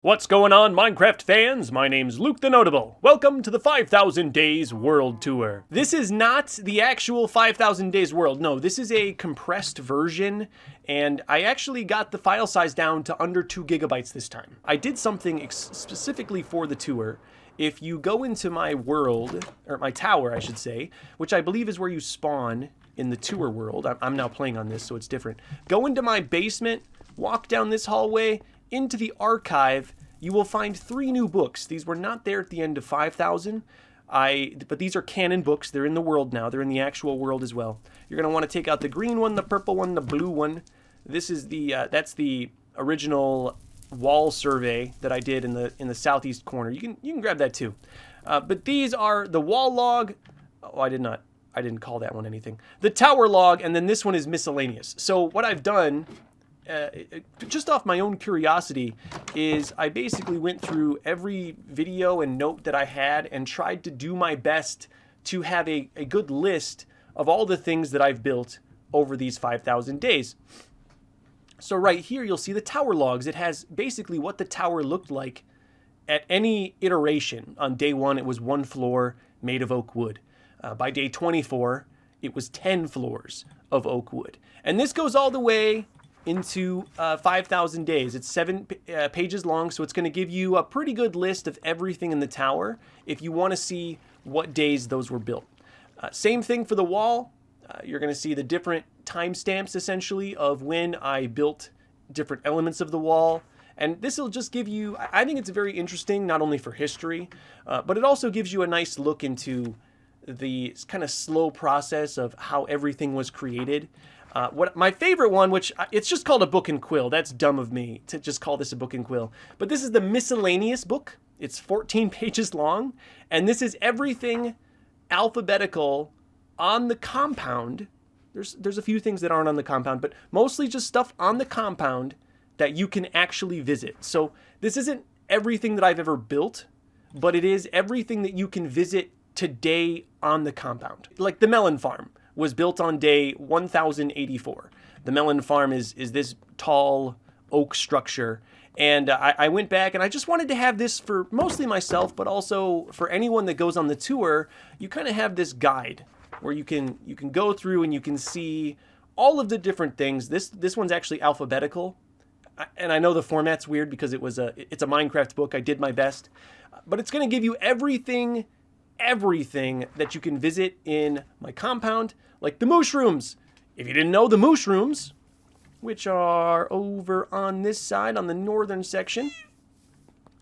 What's going on, Minecraft fans? My name's Luke TheNotable. Welcome to the 5,000 Days World Tour. This is not the actual 5,000 Days World. No, this is a compressed version, and I actually got the file size down to under 2 gigabytes this time. I did something specifically for the tour. If you go into my world, or my tower, I should say, which I believe is where you spawn in the tour world. I'm now playing on this, so it's different. Go into my basement, walk down this hallway, into the archive, you will find 3 new books. These were not there at the end of 5,000, but these are canon books. They're in the world now. They're in the actual world as well. You're going to want to take out the green one, the purple one, the blue one. This is that's the original wall survey that I did in the southeast corner. You can grab that too. But these are the wall log. Oh, I didn't call that one anything. The tower log, and then this one is miscellaneous. So what I've done, just off my own curiosity, is I basically went through every video and note that I had and tried to do my best to have a good list of all the things that I've built over these 5,000 days. So right here you'll see the tower logs. It has basically what the tower looked like at any iteration. On day 1 it was 1 floor made of oak wood. By day 24 it was 10 floors of oak wood. And this goes all the way into 5,000 days. It's 7 pages long, so it's going to give you a pretty good list of everything in the tower if you want to see what days those were built. Same thing for the wall. You're going to see the different timestamps essentially of when I built different elements of the wall. And this will just give you, I think it's very interesting, not only for history, but it also gives you a nice look into the kind of slow process of how everything was created. What my favorite one, which it's just called a book and quill. That's dumb of me to just call this a book and quill. But this is the miscellaneous book. It's 14 pages long, and this is everything alphabetical on the compound. There's a few things that aren't on the compound, but mostly just stuff on the compound that you can actually visit. So this isn't everything that I've ever built, but it is everything that you can visit today on the compound. Like the melon farm was built on day 1084. The melon farm is this tall oak structure. And I went back and I just wanted to have this for mostly myself, but also for anyone that goes on the tour. You kind of have this guide where you can go through and you can see all of the different things. This one's actually alphabetical. And I know the format's weird because it's a Minecraft book. I did my best. But it's going to give you everything that you can visit in my compound, like the mushrooms. If you didn't know, the mushrooms, which are over on this side, on the northern section,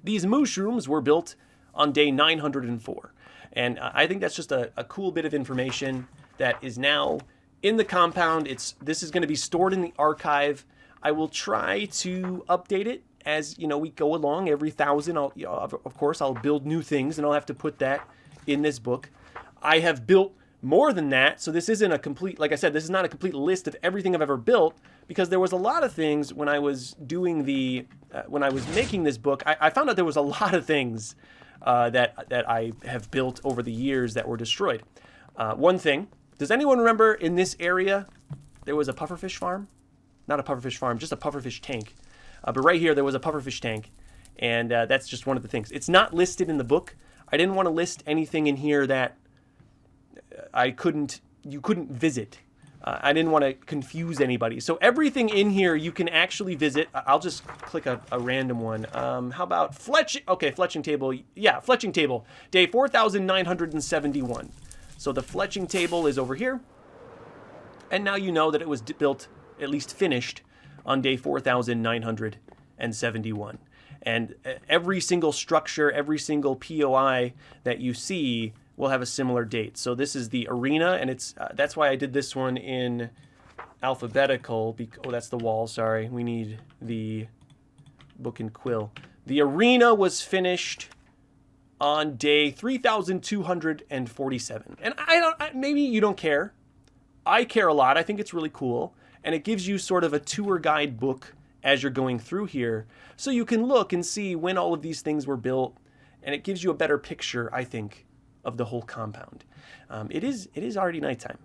these mushrooms were built on day 904. And I think that's just a cool bit of information that is now in the compound. This is going to be stored in the archive. I will try to update it as we go along. Every 1,000, of course, I'll build new things, and I'll have to put that in this book. I have built more than that, so this isn't a complete, like I said, this is not a complete list of everything I've ever built, because there was a lot of things when I was doing when I was making this book. I found out there was a lot of things that I have built over the years that were destroyed. One thing, does anyone remember in this area there was a pufferfish farm? Not a pufferfish farm, just a pufferfish tank. But right here there was a pufferfish tank, and that's just one of the things. It's not listed in the book. I didn't want to list anything in here that you couldn't visit. I didn't want to confuse anybody. So everything in here you can actually visit. I'll just click a random one. How about fletching table? Yeah, fletching table. Day 4,971. So the fletching table is over here. And now you know that it was built, at least finished, on day 4,971. And every single structure, every single POI that you see will have a similar date. So this is the arena, and that's why I did this one in alphabetical. Oh, that's the wall, sorry. We need the book and quill. The arena was finished on day 3,247. And maybe you don't care. I care a lot. I think it's really cool. And it gives you sort of a tour guide book as you're going through here, so you can look and see when all of these things were built, and it gives you a better picture, I think, of the whole compound. It is already nighttime.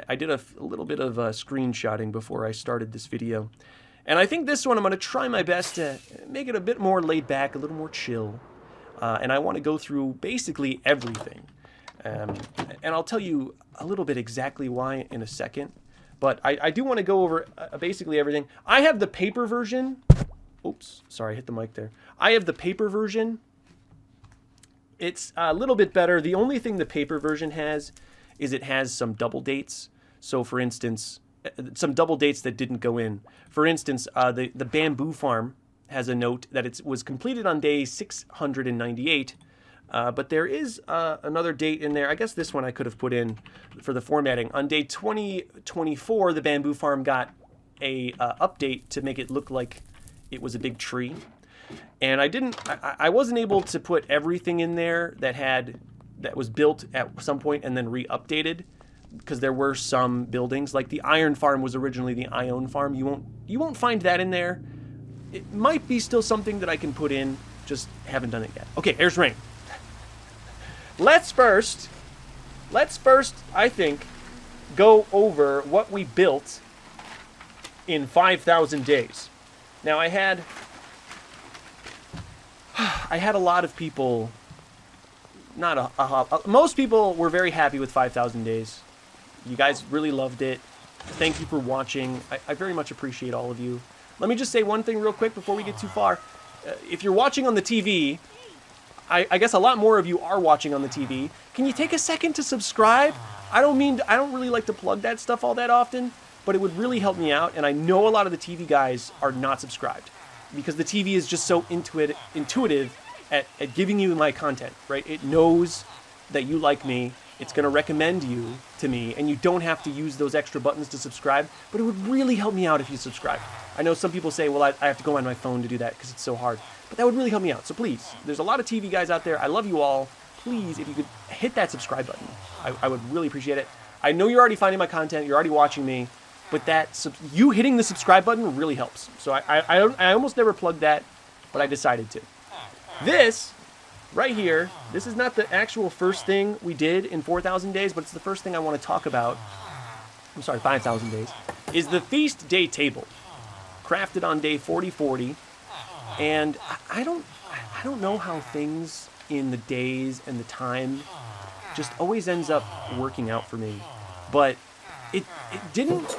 I did a little bit of screenshotting before I started this video, And I think this one I'm going to try my best to make it a bit more laid back, a little more chill. And I want to go through basically everything. And I'll tell you a little bit exactly why in a second. But I do want to go over basically everything. I have the paper version. Oops, sorry, I hit the mic there. I have the paper version. It's a little bit better. The only thing the paper version has is it has some double dates. So for instance, some double dates that didn't go in. For instance, the bamboo farm has a note that it was completed on day 698, but there is another date in there. I guess this one I could have put in for the formatting. On day 2024, the bamboo farm got a update to make it look like it was a big tree. And I wasn't able to put everything in there that was built at some point and then re-updated, because there were some buildings, like the iron farm was originally the iron farm. You won't find that in there. It might be still something that I can put in, just haven't done it yet. Okay, here's rain. Let's first, I think, go over what we built in 5,000 days. Now I had a lot of people, most people were very happy with 5,000 days. You guys really loved it. Thank you for watching. I very much appreciate all of you. Let me just say one thing real quick before we get too far. If you're watching on the TV, I guess a lot more of you are watching on the TV. Can you take a second to subscribe? I don't really like to plug that stuff all that often, but it would really help me out. And I know a lot of the TV guys are not subscribed because the TV is just so intuitive at giving you my content, right? It knows that you like me. It's going to recommend you to me, and you don't have to use those extra buttons to subscribe, but it would really help me out if you subscribe. I know some people say, well, I have to go on my phone to do that because it's so hard, but that would really help me out. So please, there's a lot of TV guys out there. I love you all. Please, if you could hit that subscribe button, I would really appreciate it. I know you're already finding my content. You're already watching me, but you hitting the subscribe button really helps. So I almost never plugged that, but I decided to. This right here, this is not the actual first thing we did in 4,000 days, but it's the first thing I want to talk about. I'm sorry, 5,000 days. Is the feast day table, crafted on day 4040, and I don't know how things in the days and the time just always ends up working out for me, but it didn't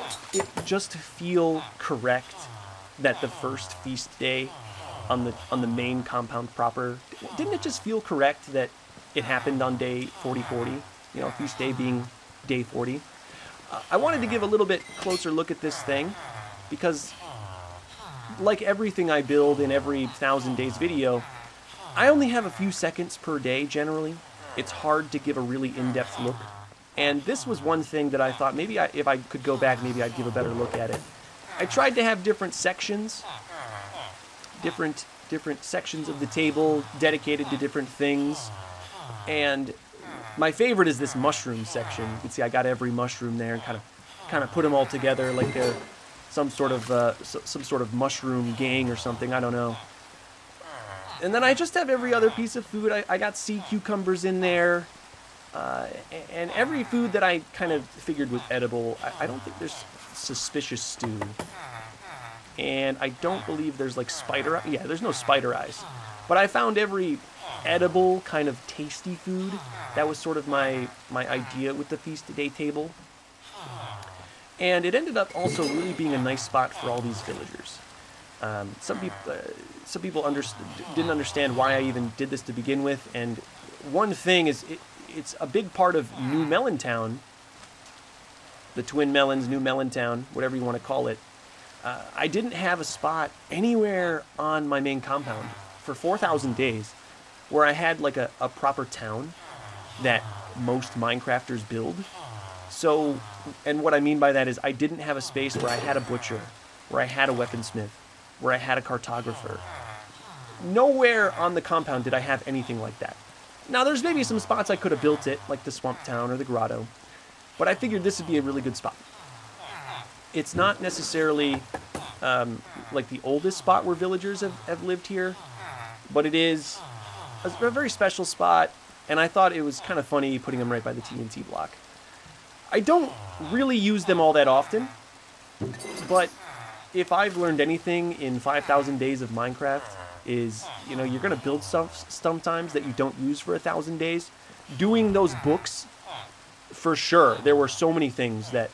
just feel correct that the first feast day on the main compound proper, didn't it just feel correct that it happened on day 4040, you know, feast day being day 40? I wanted to give a little bit closer look at this thing because, like everything I build in every 1,000 days video, I only have a few seconds per day generally. It's hard to give a really in-depth look, and this was one thing that I thought maybe if I could go back, maybe I'd give a better look at it. I tried to have different sections, different sections of the table dedicated to different things, and my favorite is this mushroom section. You can see I got every mushroom there and kind of put them all together like they're some sort of mushroom gang or something. I don't know. And then I just have every other piece of food. I got sea cucumbers in there, and every food that I kind of figured was edible. I don't think there's suspicious stew. And I don't believe there's like spider. Yeah, there's no spider eyes. But I found every edible kind of tasty food. That was sort of my idea with the feast day table. And it ended up also really being a nice spot for all these villagers. Some people didn't understand why I even did this to begin with. And one thing is, it's a big part of New Melontown, the Twin Melons, New Melontown, whatever you want to call it. I didn't have a spot anywhere on my main compound for 4,000 days where I had like a proper town that most Minecrafters build. So, and what I mean by that is I didn't have a space where I had a butcher, where I had a weaponsmith, where I had a cartographer. Nowhere on the compound did I have anything like that. Now, there's maybe some spots I could have built it, like the Swamp Town or the Grotto, but I figured this would be a really good spot. It's not necessarily like the oldest spot where villagers have lived here, but it is a very special spot, and I thought it was kind of funny putting them right by the TNT block. I don't really use them all that often, but if I've learned anything in 5,000 days of Minecraft is, you know, you're going to build stuff sometimes that you don't use for 1,000 days. Doing those books, for sure, there were so many things that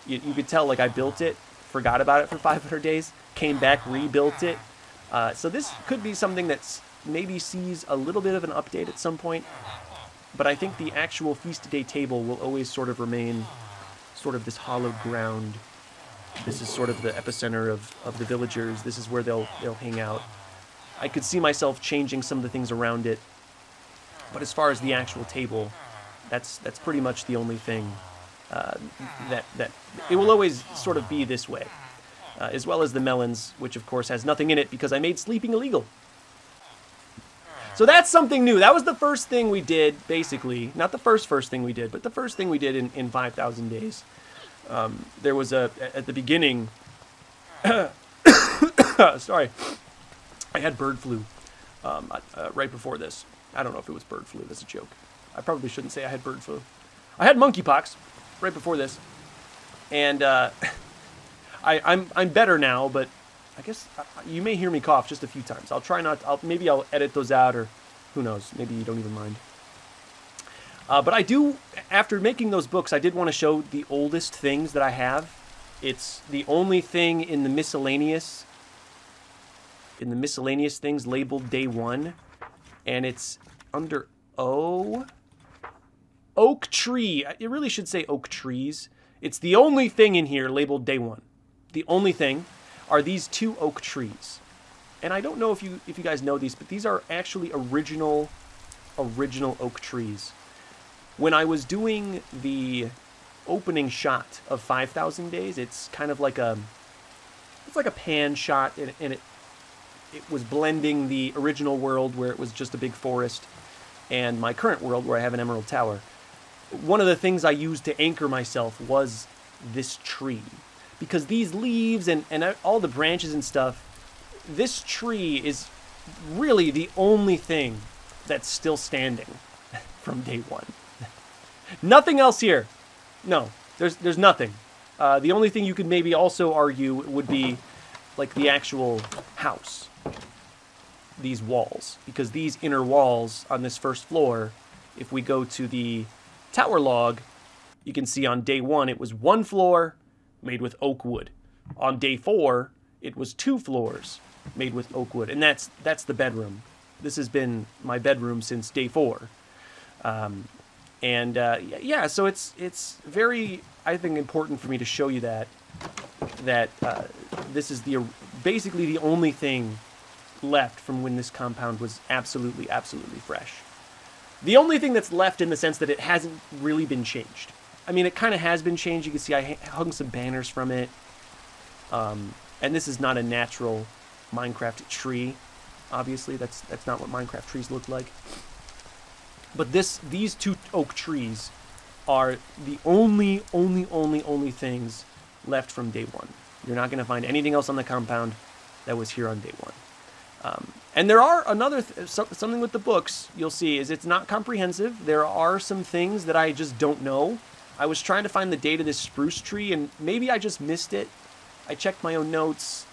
you could tell, like I built it, forgot about it for 500 days, came back, rebuilt it. So this could be something that's maybe sees a little bit of an update at some point. But I think the actual Feast Day table will always sort of remain sort of this hollow ground. This is sort of the epicenter of the villagers. This is where they'll hang out. I could see myself changing some of the things around it. But as far as the actual table, that's pretty much the only thing that it will always sort of be this way. As well as the melons, which of course has nothing in it because I made sleeping illegal. So that's something new. That was the first thing we did, basically. Not the first thing we did, but the first thing we did in 5,000 days. There was at the beginning... Sorry. I had bird flu right before this. I don't know if it was bird flu. That's a joke. I probably shouldn't say I had bird flu. I had monkeypox right before this. And I'm better now, but I guess you may hear me cough just a few times. I'll try not. Maybe I'll edit those out, or who knows? Maybe you don't even mind. But I do. After making those books, I did want to show the oldest things that I have. It's the only thing in the miscellaneous. In the miscellaneous things labeled day 1, and it's under O. Oak tree. It really should say oak trees. It's the only thing in here labeled day 1. The only thing are these 2 oak trees. And I don't know if you guys know these, but these are actually original oak trees. When I was doing the opening shot of 5,000 days, it's kind of like a pan shot, and it was blending the original world where it was just a big forest and my current world where I have an emerald tower. One of the things I used to anchor myself was this tree. Because these leaves and all the branches and stuff, this tree is really the only thing that's still standing from day 1. Nothing else here. No, there's nothing. The only thing you could maybe also argue would be like the actual house. These walls. Because these inner walls on this first floor, if we go to the tower log, you can see on day 1 it was 1 floor made with oak wood. On day 4, it was 2 floors made with oak wood, and that's the bedroom. This has been my bedroom since day 4, yeah. So it's very, I think, important for me to show you that this is basically the only thing left from when this compound was absolutely fresh. The only thing that's left in the sense that it hasn't really been changed. I mean, it kind of has been changed. You can see I hung some banners from it. And this is not a natural Minecraft tree. Obviously, that's not what Minecraft trees look like. But these 2 oak trees are the only things left from day 1. You're not going to find anything else on the compound that was here on day 1. And there are something with the books you'll see is it's not comprehensive. There are some things that I just don't know. I was trying to find the date of this spruce tree, and maybe I just missed it. I checked my own notes.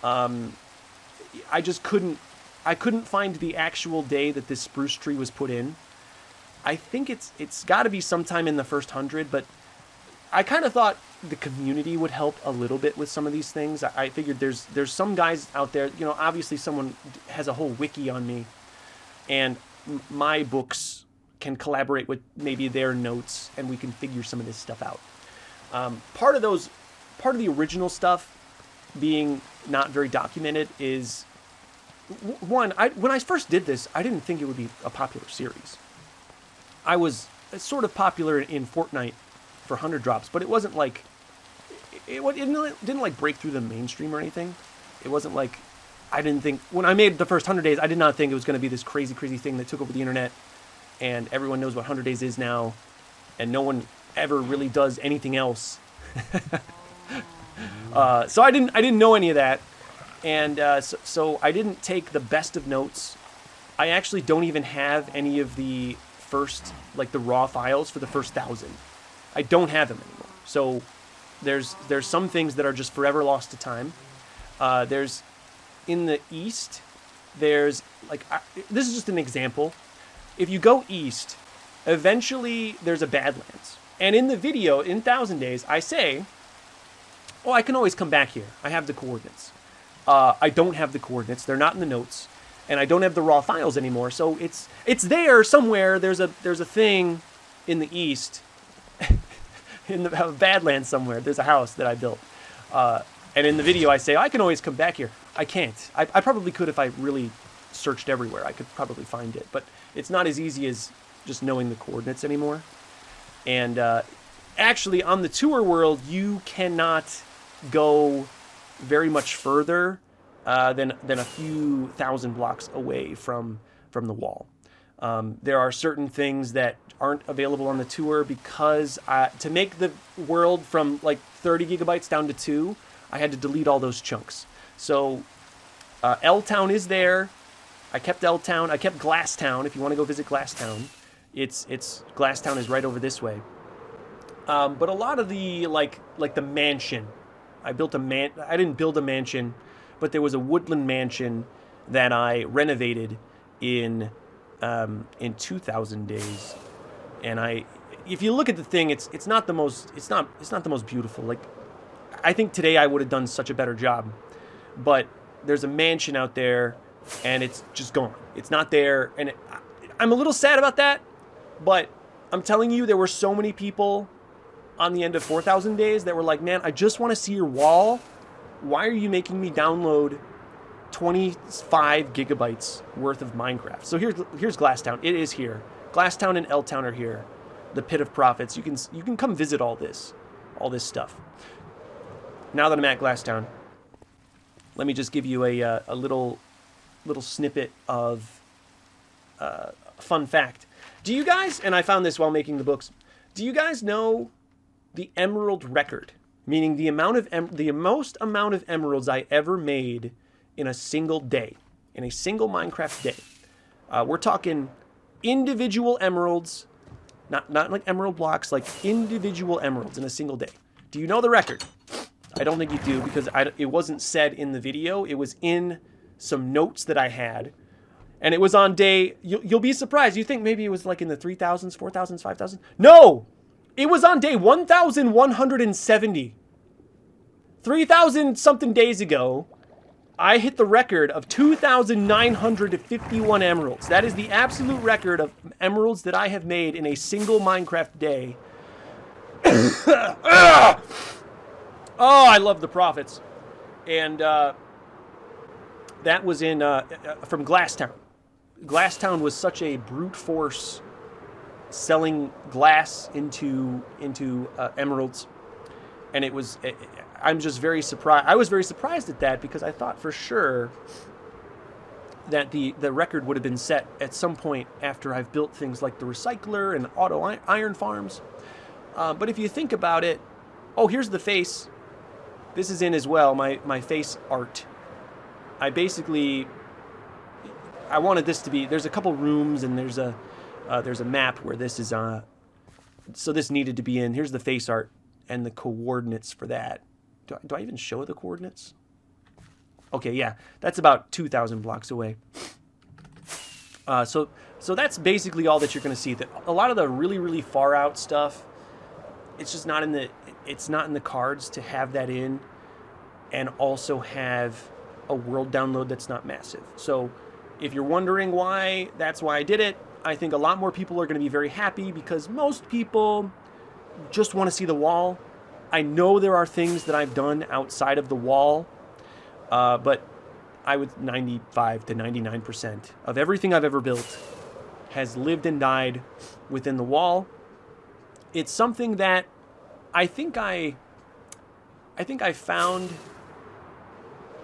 I just couldn't find the actual day that this spruce tree was put in. I think it's got to be sometime in the first 100, but I kind of thought the community would help a little bit with some of these things. I figured there's some guys out there, you know, obviously someone has a whole wiki on me, and my books can collaborate with maybe their notes, and we can figure some of this stuff out. Part of the original stuff being not very documented is, one, when I first did this, I didn't think it would be a popular series. I was sort of popular in Fortnite for 100 drops, but it wasn't like, it didn't like break through the mainstream or anything. It wasn't like, I didn't think, when I made the first 100 days, I did not think it was going to be this crazy thing that took over the internet, and everyone knows what 100 days is now, and no one ever really does anything else. So I didn't know any of that, and so I didn't take the best of notes. I actually don't even have any of the first, like the raw files for the first 1,000. I don't have them anymore. So there's some things that are just forever lost to time. There's in the east. There's like this is just an example. If you go east, eventually there's a Badlands. And in the video, in 1,000 Days, I say, oh, I can always come back here. I have the coordinates. I don't have the coordinates. They're not in the notes. And I don't have the raw files anymore. So it's there somewhere. There's a thing in the east, in the Badlands somewhere. There's a house that I built. And in the video, I say, I can always come back here. I can't. I probably could if I really searched everywhere. I could probably find it. But it's not as easy as just knowing the coordinates anymore. And actually, on the tour world, you cannot go very much further than a few thousand blocks away from the wall. There are certain things that aren't available on the tour because to make the world from like 30 gigabytes down to 2, I had to delete all those chunks. So L-Town is there. I kept L-Town. I kept Glasstown. If you want to go visit Glasstown, it's Glasstown is right over this way. But a lot of the like the mansion, I didn't build a mansion, but there was a woodland mansion that I renovated in 2,000 Days. And if you look at the thing, it's not the most beautiful. Like, I think today I would have done such a better job. But there's a mansion out there, and it's just gone. It's not there, and I'm a little sad about that. But I'm telling you, there were so many people on the end of 4,000 Days that were like, man, I just want to see your wall. Why are you making me download 25 gigabytes worth of Minecraft? So here's Glasstown. It is here. Glasstown and L-Town are here. The Pit of Profits. You can come visit all this stuff. Now that I'm at Glasstown, let me just give you a little snippet of fun fact. Do you guys, and I found this while making the books, do you guys know the emerald record? Meaning the most amount of emeralds I ever made in a single day, in a single Minecraft day. We're talking individual emeralds, not like emerald blocks, like individual emeralds in a single day. Do you know the record? I don't think you do, because it wasn't said in the video. It was in some notes that I had. And it was on day, you'll be surprised. You think maybe it was like in the 3,000s, 4,000s, 5,000s? No! It was on day 1,170. 3,000 something days ago, I hit the record of 2,951 emeralds. That is the absolute record of emeralds that I have made in a single Minecraft day. Oh, I love the profits. And that was from Glasstown. Glasstown was such a brute force selling glass into emeralds, and it was. I'm just very surprised. I was very surprised at that, because I thought for sure that the record would have been set at some point after I've built things like the recycler and auto iron farms. But if you think about it, oh, here's the face. This is in as well, my face art. I wanted this to be, there's a couple rooms, and there's a map where this is so this needed to be in. Here's the face art and the coordinates for that. Do I even show the coordinates? Okay, yeah, that's about 2,000 blocks away. So that's basically all that you're going to see. A lot of the really, really far out stuff, it's just not in the cards to have that in, and also have a world download that's not massive. So if you're wondering why, that's why I did it. I think a lot more people are going to be very happy, because most people just want to see the wall. I know there are things that I've done outside of the wall, but I would 95 to 99% of everything I've ever built has lived and died within the wall. It's something that I think I found.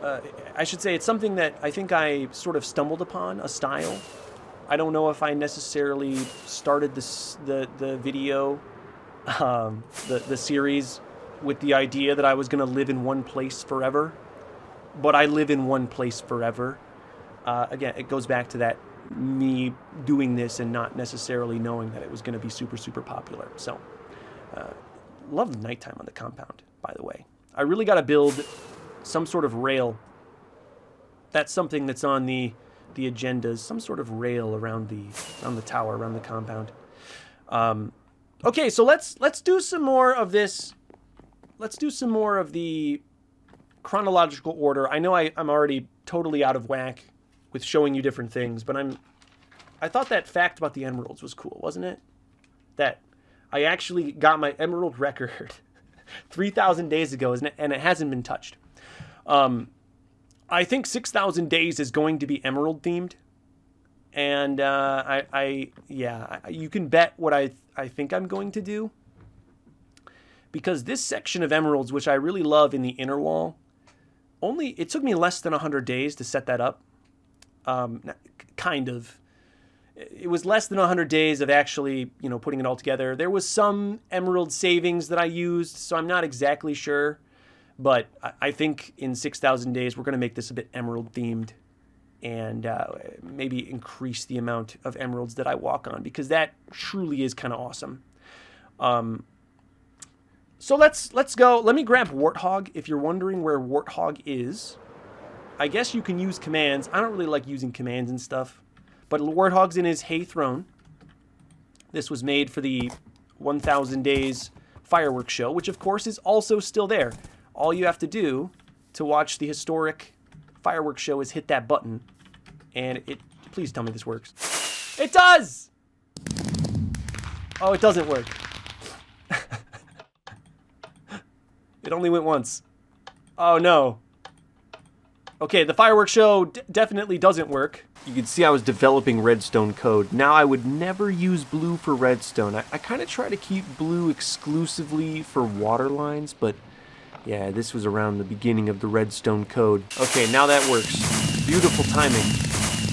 I should say it's something that I think I sort of stumbled upon, a style. I don't know if I necessarily started the video, the series, with the idea that I was going to live in one place forever, but I live in one place forever. Again, it goes back to that me doing this and not necessarily knowing that it was going to be super, super popular. So, love the nighttime on the compound, by the way. I really got to build some sort of rail. That's something that's on the agendas. Some sort of rail around the tower, around the compound. Okay, so let's do some more of this. Let's do some more of the chronological order. I know I'm already totally out of whack with showing you different things, but I thought that fact about the emeralds was cool, wasn't it? That I actually got my emerald record 3,000 days ago, and it hasn't been touched. I think 6,000 days is going to be emerald themed, and you can bet what I think I'm going to do, because this section of emeralds, which I really love in the inner wall, it took me less than 100 days to set that up. Kind of. It was less than 100 days of actually, putting it all together. There was some emerald savings that I used, so I'm not exactly sure. But I think in 6,000 days, we're going to make this a bit emerald themed, and maybe increase the amount of emeralds that I walk on, because that truly is kind of awesome. So let's go. Let me grab Warthog. If you're wondering where Warthog is, I guess you can use commands. I don't really like using commands and stuff, but Warthog's in his hay throne. This was made for the 1,000 Days fireworks show, which of course is also still there. All you have to do to watch the historic fireworks show is hit that button, and please tell me this works. It does! Oh, it doesn't work. It only went once. Oh no. Okay, the fireworks show definitely doesn't work. You can see I was developing redstone code. Now, I would never use blue for redstone. I kind of try to keep blue exclusively for water lines, but yeah, this was around the beginning of the redstone code. Okay, now that works. Beautiful timing.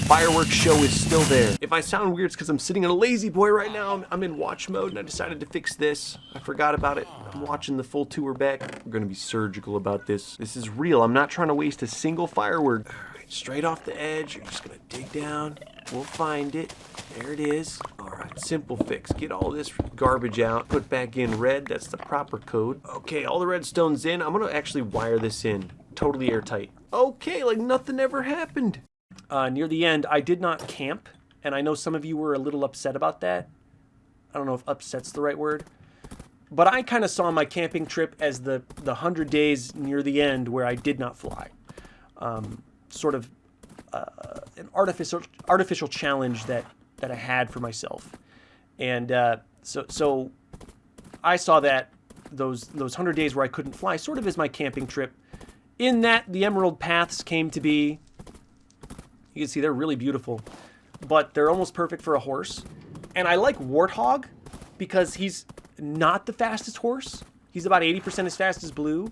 Fireworks show is still there. If I sound weird, it's because I'm sitting in a lazy boy right now. I'm in watch mode, and I decided to fix this. I forgot about it. I'm watching the full tour back. We're going to be surgical about this. This is real. I'm not trying to waste a single firework. All right, straight off the edge. You're just going to dig down. We'll find it. There it is. All right, simple fix. Get all this garbage out. Put back in red. That's the proper code. Okay, all the redstone's in. I'm going to actually wire this in. Totally airtight. Okay, like nothing ever happened. Near the end, I did not camp, and I know some of you were a little upset about that. I don't know if upset's the right word, but I kind of saw my camping trip as the 100 days near the end where I did not fly. Sort of an artificial challenge that I had for myself. And so I saw that those 100 days where I couldn't fly sort of as my camping trip, in that the emerald paths came to be. You can see they're really beautiful, but they're almost perfect for a horse. And I like Warthog because he's not the fastest horse. He's about 80% as fast as Blue.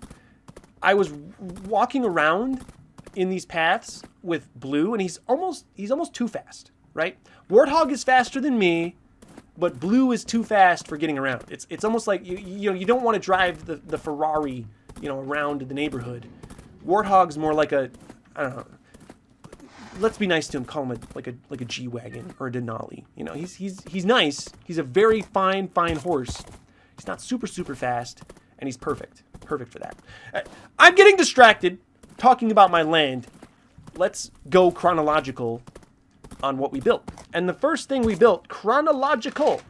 I was walking around in these paths with Blue, and he's almost too fast, right? Warthog is faster than me, but Blue is too fast for getting around. It's almost like you don't want to drive the Ferrari, around the neighborhood. Warthog's more like I don't know. Let's be nice to him. Call him like a G-Wagon or a Denali. He's nice. He's a very fine horse. He's not super fast, and he's perfect for that. I'm getting distracted talking about my land. Let's go chronological on what we built. And the first thing we built, chronological,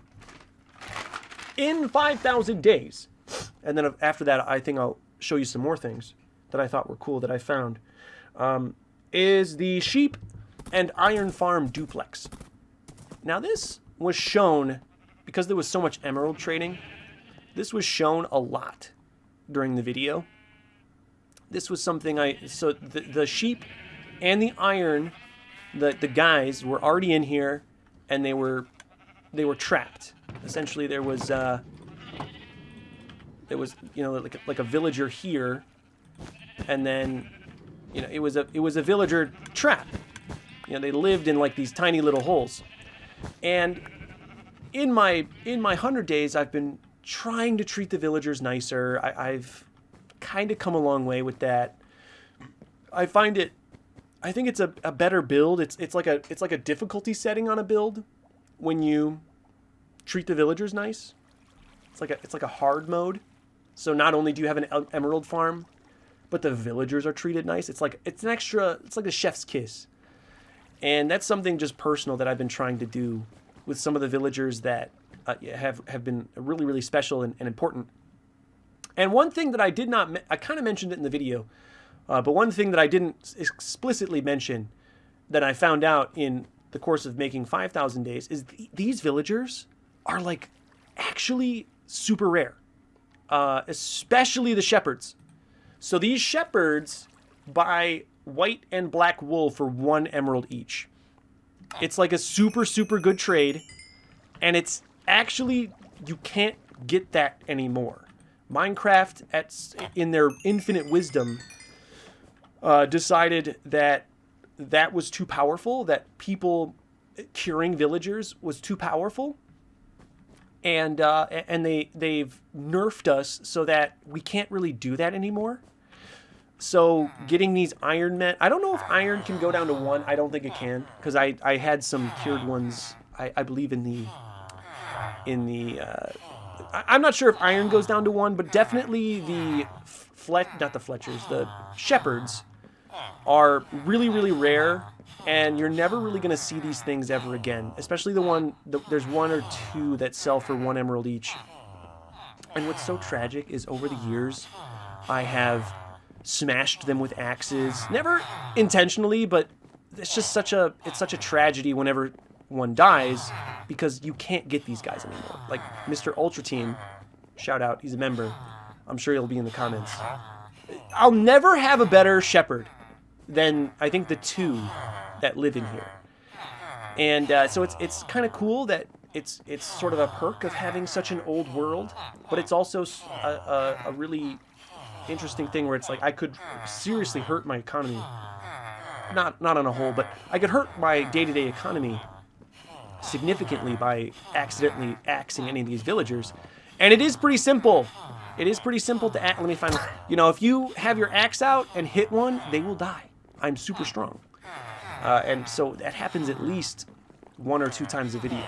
in 5,000 days. And then after that, I think I'll show you some more things that I thought were cool that I found. Is the sheep and iron farm duplex. Now this was shown, because there was so much emerald trading, this was shown a lot during the video. This was something so the sheep and the iron, the guys were already in here, and they were trapped. Essentially there was like a villager here, and then it was a villager trap. They lived in like these tiny little holes. And in my 100 days, I've been trying to treat the villagers nicer. I've kind of come a long way with that. I think it's a better build. It's like a difficulty setting on a build when you treat the villagers nice. It's like a hard mode. So not only do you have an emerald farm, but the villagers are treated nice. It's like it's like a chef's kiss. And that's something just personal that I've been trying to do with some of the villagers that have been really, really special and important. And one thing that I did not, I kind of mentioned it in the video, but one thing that I didn't explicitly mention that I found out in the course of making 5,000 days is these villagers are like actually super rare, especially the shepherds. So these shepherds buy white and black wool for 1 emerald each. It's like a super, super good trade. And it's actually, you can't get that anymore. Minecraft, in their infinite wisdom, decided that that was too powerful, that people curing villagers was too powerful. And they've nerfed us so that we can't really do that anymore. So getting these iron men, I don't know if iron can go down to 1. I don't think it can, because I had some cured ones. I believe in the I'm not sure if iron goes down to 1, but definitely the the shepherds are really, really rare, and you're never really going to see these things ever again. Especially there's 1 or 2 that sell for 1 emerald each. And what's so tragic is over the years, I have smashed them with axes, never intentionally, but it's just such a tragedy whenever one dies, because you can't get these guys anymore. Like Mr. Ultra Team, shout out, he's a member. I'm sure he'll be in the comments. I'll never have a better shepherd than I think the 2 that live in here. And so it's kind of cool that it's sort of a perk of having such an old world, but it's also a really interesting thing where it's like I could seriously hurt my economy. Not on a whole, but I could hurt my day-to-day economy significantly by accidentally axing any of these villagers. And it is pretty simple. It is pretty simple to act. Let me find, if you have your axe out and hit one, they will die. I'm super strong. And so that happens at least 1 or 2 times a video.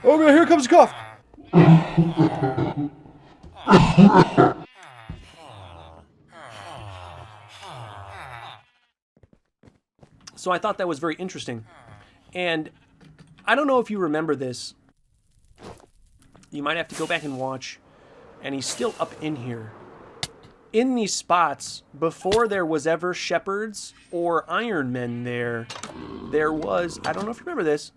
Oh, here comes a cough. So I thought that was very interesting. And I don't know if you remember this. You might have to go back and watch. And he's still up in here. In these spots, before there was ever shepherds or iron men there was, I don't know if you remember this,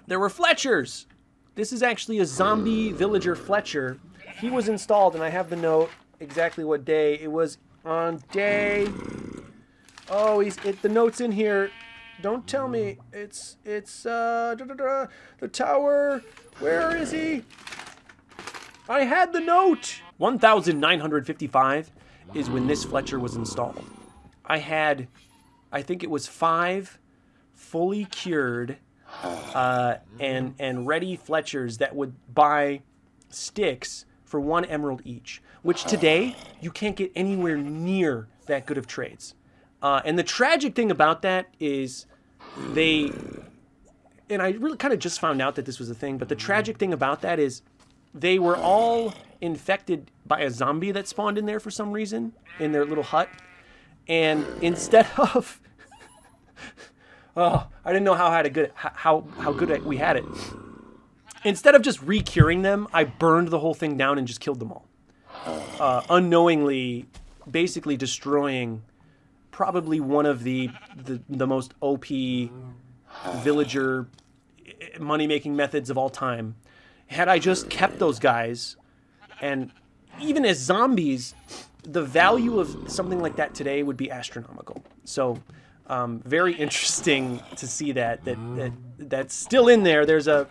there were Fletchers. This is actually a zombie villager Fletcher. He was installed, and I have the note exactly what day. It was on day... Oh, the note's in here. Don't tell me. It's the tower. Where is he? I had the note. 1955 is when this Fletcher was installed. I think it was 5 fully cured and ready Fletchers that would buy sticks for 1 emerald each, which today you can't get anywhere near that good of trades. And the tragic thing about that is and I really kind of just found out that this was a thing, but the tragic thing about that is they were all infected by a zombie that spawned in there for some reason in their little hut. And instead of, I didn't know how good we had it. Instead of just re-curing them, I burned the whole thing down and just killed them all. Unknowingly, basically destroying probably one of the most OP villager money-making methods of all time. Had I just kept those guys, and even as zombies, the value of something like that today would be astronomical. So, very interesting to see that's still in there. There's a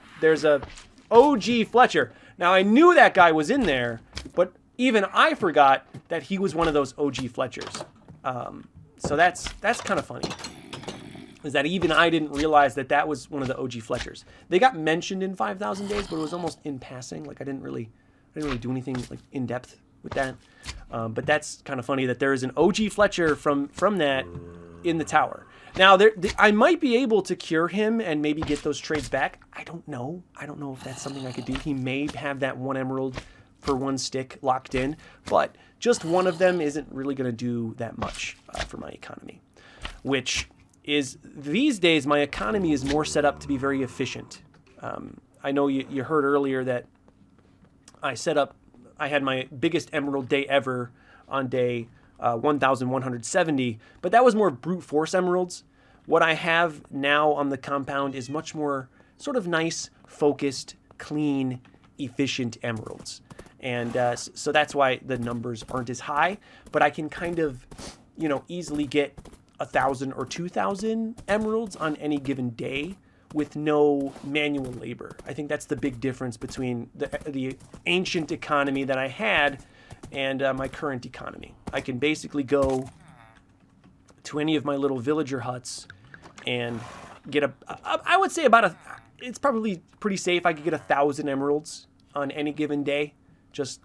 OG Fletcher. Now I knew that guy was in there, but even I forgot that he was one of those OG Fletchers. So that's kind of funny. Is that even I didn't realize that was one of the OG Fletchers. They got mentioned in 5,000 days, but it was almost in passing. Like I didn't really do anything like in depth with that. But that's kind of funny that there is an OG Fletcher from that in the tower. Now I might be able to cure him and maybe get those trades back. I don't know. I don't know if that's something I could do. He may have that 1 emerald per one stick locked in, but just one of them isn't really going to do that much for my economy, which is these days my economy is more set up to be very efficient. I know you heard earlier that I had my biggest emerald day ever on day 1,170, but that was more brute force emeralds. What I have now on the compound is much more sort of nice, focused, clean, efficient emeralds. And so that's why the numbers aren't as high, but I can kind of, easily get 1,000 or 2,000 emeralds on any given day with no manual labor. I think that's the big difference between the ancient economy that I had and my current economy. I can basically go to any of my little villager huts and get I would say it's probably pretty safe. I could get 1,000 emeralds on any given day, just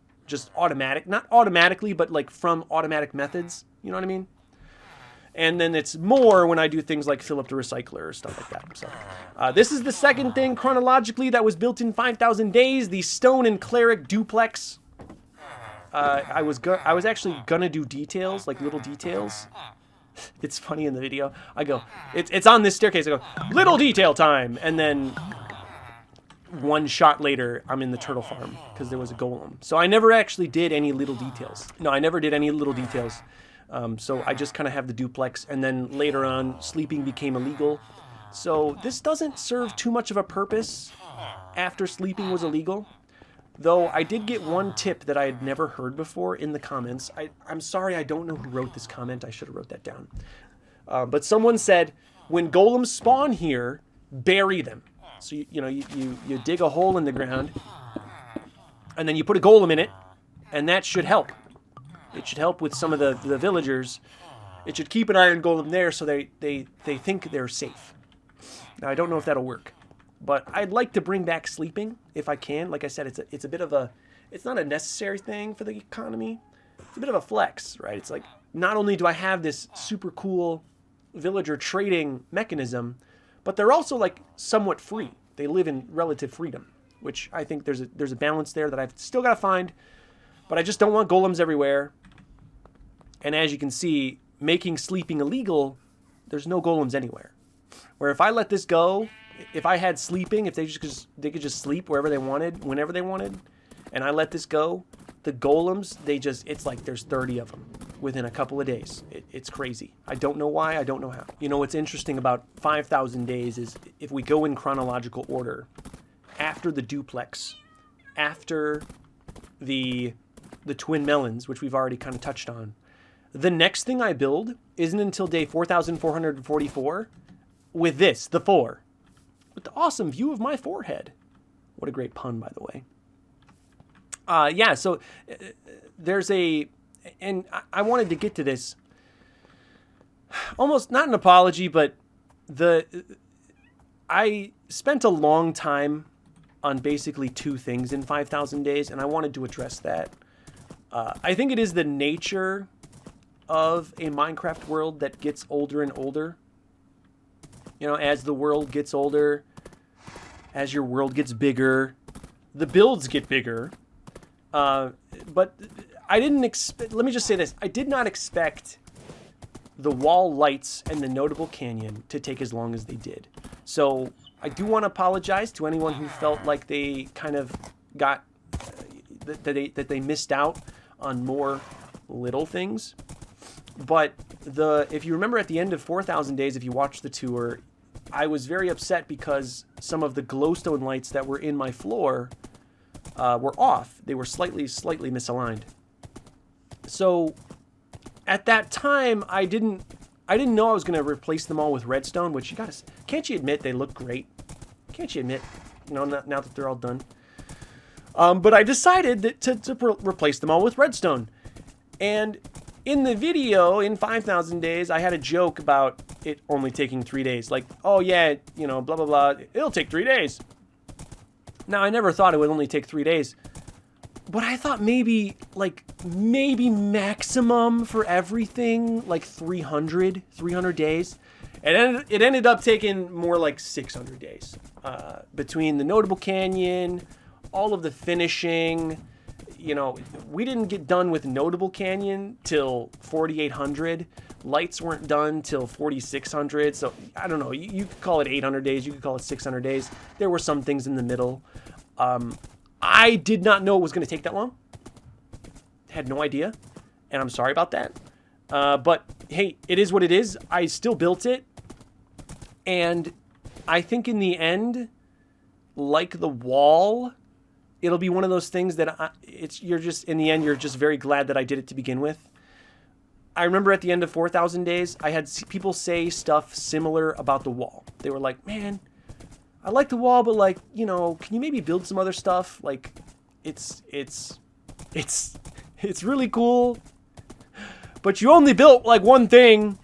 automatic, not automatically, but like from automatic methods. You know what I mean? And then it's more when I do things like fill up the recycler or stuff like that. So this is the second thing chronologically that was built in 5,000 days, the stone and cleric duplex. I was actually gonna do details, like little details. It's funny in the video. I go, it's on this staircase. I go, little detail time, and then one shot later, I'm in the turtle farm because there was a golem. So I never actually did any little details. No, I never did any little details. So I just kind of have the duplex, and then later on, sleeping became illegal. So this doesn't serve too much of a purpose after sleeping was illegal. Though I did get one tip that I had never heard before in the comments. I'm sorry, I don't know who wrote this comment. I should have wrote that down. But someone said, when golems spawn here, bury them. So you dig a hole in the ground, and then you put a golem in it, and that should help. It should help with some of the villagers. It should keep an iron golem there so they think they're safe. Now, I don't know if that'll work, but I'd like to bring back sleeping if I can. Like I said, it's a bit of it's not a necessary thing for the economy. It's a bit of a flex, right? It's like, not only do I have this super cool villager trading mechanism, but they're also like somewhat free. They live in relative freedom, which I think there's a balance there that I've still got to find. But I just don't want golems everywhere. And as you can see, making sleeping illegal, there's no golems anywhere. Where if I let this go, if I had sleeping, if they could just sleep wherever they wanted, whenever they wanted, and I let this go, the golems, it's like there's 30 of them within a couple of days. It's crazy. I don't know why. I don't know how. What's interesting about 5,000 days is if we go in chronological order, after the duplex, after the twin melons, which we've already kind of touched on, the next thing I build isn't until day 4,444 with this, the 4. With the awesome view of my forehead. What a great pun, by the way. Yeah, so there's and I wanted to get to this. Almost not an apology, but I spent a long time on basically two things in 5,000 days, and I wanted to address that. I think it is the nature of a Minecraft world that gets older and older. As the world gets older, as your world gets bigger, the builds get bigger. But I didn't expect, let me just say this, I did not expect the wall lights and the Notable Canyon to take as long as they did. So I do want to apologize to anyone who felt like they kind of got, that they missed out on more little things. But if you remember at the end of 4,000 days, if you watched the tour, I was very upset because some of the glowstone lights that were in my floor were off. They were slightly misaligned. So at that time, I didn't know I was going to replace them all with redstone, which can't you admit they look great? Can't you admit, now that they're all done? But I decided to replace them all with redstone. And in the video, in 5,000 days, I had a joke about it only taking 3 days. Like, oh yeah, blah, blah, blah, it'll take 3 days. Now, I never thought it would only take 3 days. But I thought maybe maximum for everything, like 300 days. And it ended up taking more like 600 days. Between the Notable Canyon, all of the finishing, you know, we didn't get done with Notable Canyon till 4800. Lights weren't done till 4600. So I don't know. You could call it 800 days. You could call it 600 days. There were some things in the middle. I did not know it was going to take that long. Had no idea, and I'm sorry about that. But hey, it is what it is. I still built it, and I think in the end, like the wall, it'll be one of those things that you're just in the end you're just very glad that I did it to begin with. I remember at the end of 4,000 days, I had people say stuff similar about the wall. They were like, "Man, I like the wall, but like, you know, can you maybe build some other stuff? Like, it's really cool, but you only built like one thing."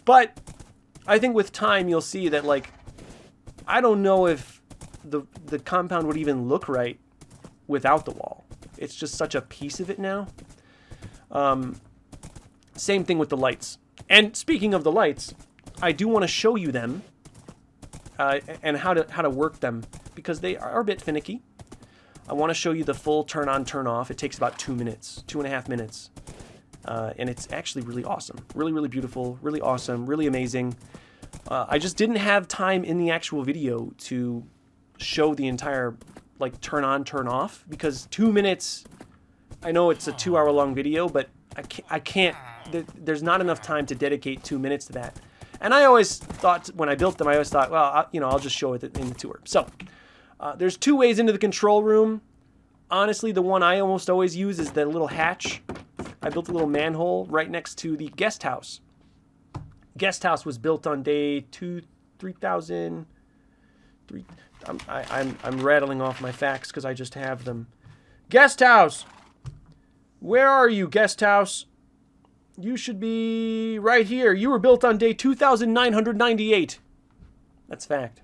But I think with time you'll see that, like, I don't know if the compound would even look right without the wall. It's just such a piece of it now. Same thing with the lights. And speaking of the lights, I do want to show you them and how to work them, because they are a bit finicky. I want to show you the full turn on, turn off. It takes about 2 minutes, 2.5 minutes. And it's actually really awesome. Really, really beautiful, really awesome, really amazing. I just didn't have time in the actual video to show the entire, like, turn on, turn off, because 2 minutes, I know it's a 2-hour long video, but I can't, there's not enough time to dedicate 2 minutes to that. And I always thought, when I built them, I always thought, well, I'll just show it in the tour. So, there's 2 ways into the control room. Honestly, the one I almost always use is the little hatch. I built a little manhole right next to the guest house. Guest house was built on day 3000. I'm rattling off my facts because I just have them. Guest house! Where are you, guest house? You should be right here. You were built on day 2998. That's fact.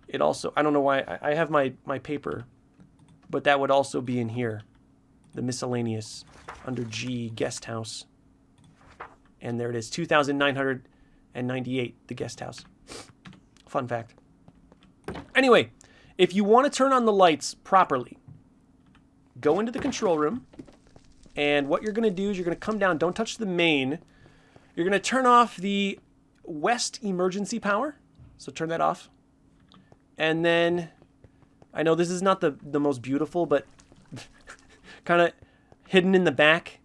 It also, I don't know why, I have my paper, but that would also be in here. The miscellaneous, under G, guest house. And there it is, 2998, the guest house. Fun fact. Anyway, if you want to turn on the lights properly, go into the control room, and what you're going to do is you're going to come down, don't touch the main. You're going to turn off the west emergency power, so turn that off. And then, I know this is not the most beautiful, but kind of hidden in the back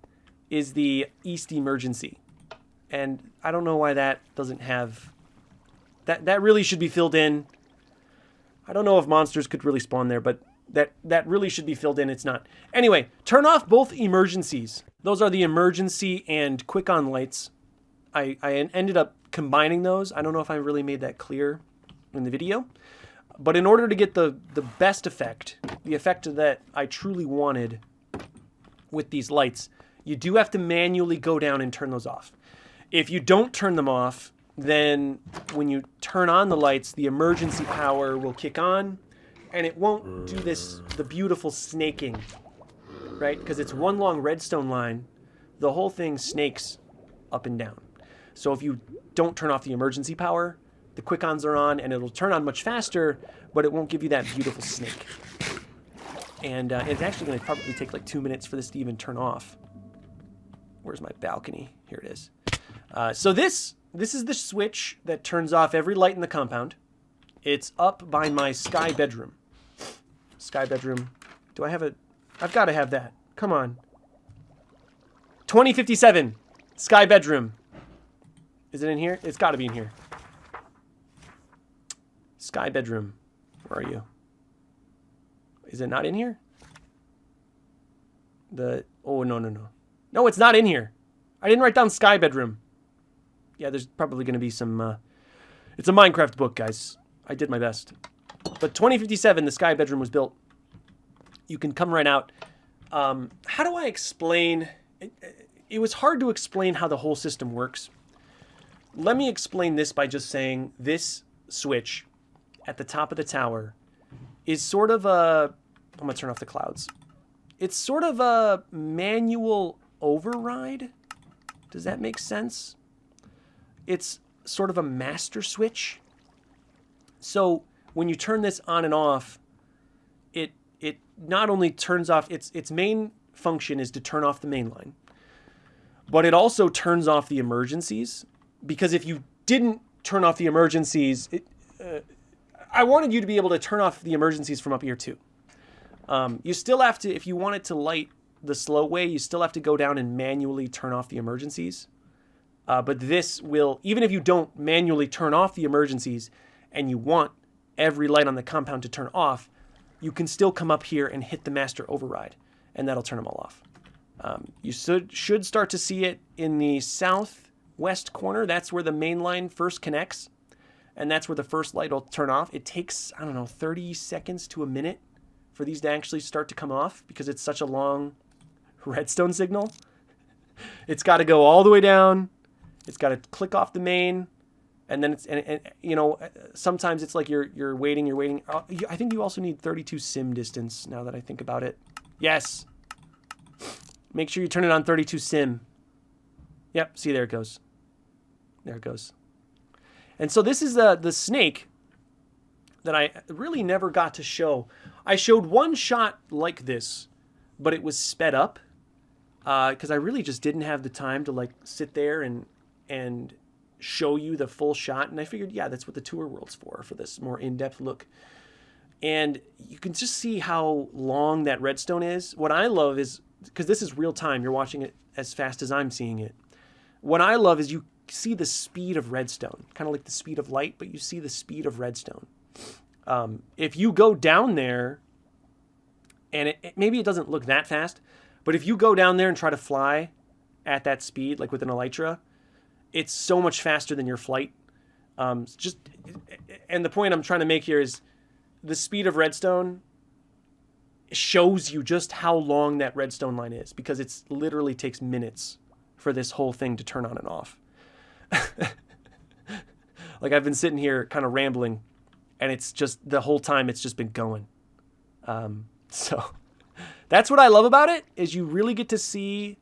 is the east emergency. And I don't know why that doesn't have... That really should be filled in. I don't know if monsters could really spawn there, but that really should be filled in. It's not. Anyway, turn off both emergencies. Those are the emergency and quick on lights. I ended up combining those. I don't know if I really made that clear in the video. But in order to get the best effect, the effect that I truly wanted with these lights, you do have to manually go down and turn those off. If you don't turn them off, then when you turn on the lights, the emergency power will kick on, and it won't do the beautiful snaking, right? Because it's one long redstone line. The whole thing snakes up and down. So if you don't turn off the emergency power, the quick-ons are on, and it'll turn on much faster, but it won't give you that beautiful snake. And it's actually going to probably take like 2 minutes for this to even turn off. Where's my balcony? Here it is. So this is the switch that turns off every light in the compound. It's up by my sky bedroom. Sky bedroom. Do I have a... I've got to have that. Come on. 2057. Sky bedroom. Is it in here? It's got to be in here. Sky bedroom. Where are you? Is it not in here? Oh, no. No, it's not in here. I didn't write down sky bedroom. Yeah, there's probably going to be some... It's a Minecraft book, guys. I did my best. But 2057, the sky bedroom was built. You can come right out. How do I explain... It was hard to explain how the whole system works. Let me explain this by just saying this switch at the top of the tower is sort of a... I'm going to turn off the clouds. It's sort of a manual override. Does that make sense? It's sort of a master switch. So when you turn this on and off, it not only turns off, its main function is to turn off the main line, but it also turns off the emergencies, because if you didn't turn off the emergencies, I wanted you to be able to turn off the emergencies from up here too. You still have to, if you want it to light the slow way, you still have to go down and manually turn off the emergencies. But this will, even if you don't manually turn off the emergencies and you want every light on the compound to turn off, you can still come up here and hit the master override, and that'll turn them all off. You should start to see it in the southwest corner. That's where the main line first connects, and that's where the first light will turn off. It takes, I don't know, 30 seconds to a minute for these to actually start to come off, because it's such a long redstone signal. It's got to go all the way down. It's got to click off the main, and then it's, and you know, sometimes it's like you're waiting. I think you also need 32 sim distance, now that I think about it. Yes. Make sure you turn it on 32 sim. Yep, see, there it goes. There it goes. And so this is the snake that I really never got to show. I showed one shot like this, but it was sped up, because I really just didn't have the time to like sit there and show you the full shot. And I figured, yeah, that's what the tour world's for this more in-depth look. And you can just see how long that redstone is. What I love is, because this is real time, you're watching it as fast as I'm seeing it. What I love is you see the speed of redstone, kind of like the speed of light, but you see the speed of redstone. If you go down there, and maybe it doesn't look that fast, but if you go down there and try to fly at that speed, like with an elytra, it's so much faster than your flight. And the point I'm trying to make here is the speed of redstone shows you just how long that redstone line is, because it's literally takes minutes for this whole thing to turn on and off. Like, I've been sitting here kind of rambling, and it's just the whole time it's just been going. So that's what I love about it, is you really get to see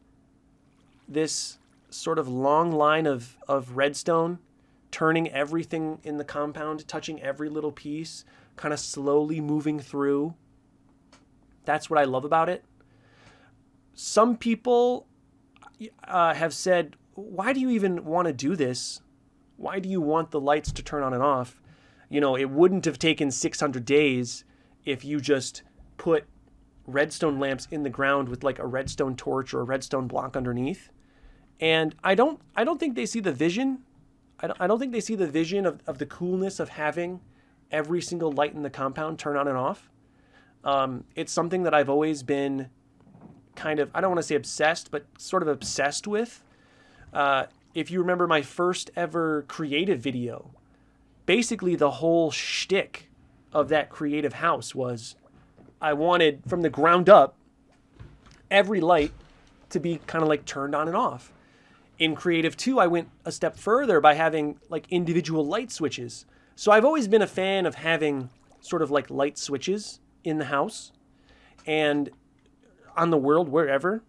this sort of long line of redstone turning everything in the compound, touching every little piece, kind of slowly moving through. That's what I love about it. Some people have said, why do you even want to do this? Why do you want the lights to turn on and off? You know, it wouldn't have taken 600 days if you just put redstone lamps in the ground with like a redstone torch or a redstone block underneath. And I don't think they see the vision. I don't think they see the vision of the coolness of having every single light in the compound turn on and off. It's something that I've always been kind of, I don't want to say obsessed, but sort of obsessed with. If you remember my first ever creative video, basically the whole shtick of that creative house was I wanted, from the ground up, every light to be kind of like turned on and off. In Creative 2, I went a step further by having like individual light switches. So I've always been a fan of having sort of like light switches in the house and on the world, wherever.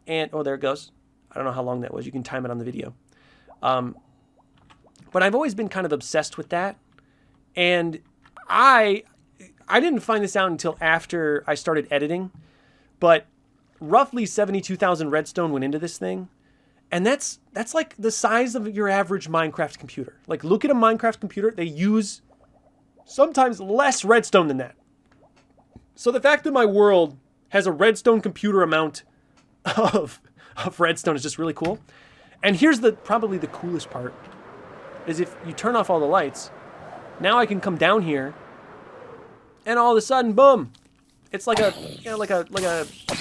And, oh, there it goes. I don't know how long that was. You can time it on the video. But I've always been kind of obsessed with that. And I didn't find this out until after I started editing, but roughly 72,000 redstone went into this thing. And that's like the size of your average Minecraft computer. Like, look at a Minecraft computer. They use sometimes less redstone than that. So the fact that my world has a redstone computer amount of redstone is just really cool. And here's probably the coolest part, is if you turn off all the lights, now I can come down here, and all of a sudden, boom, it's like a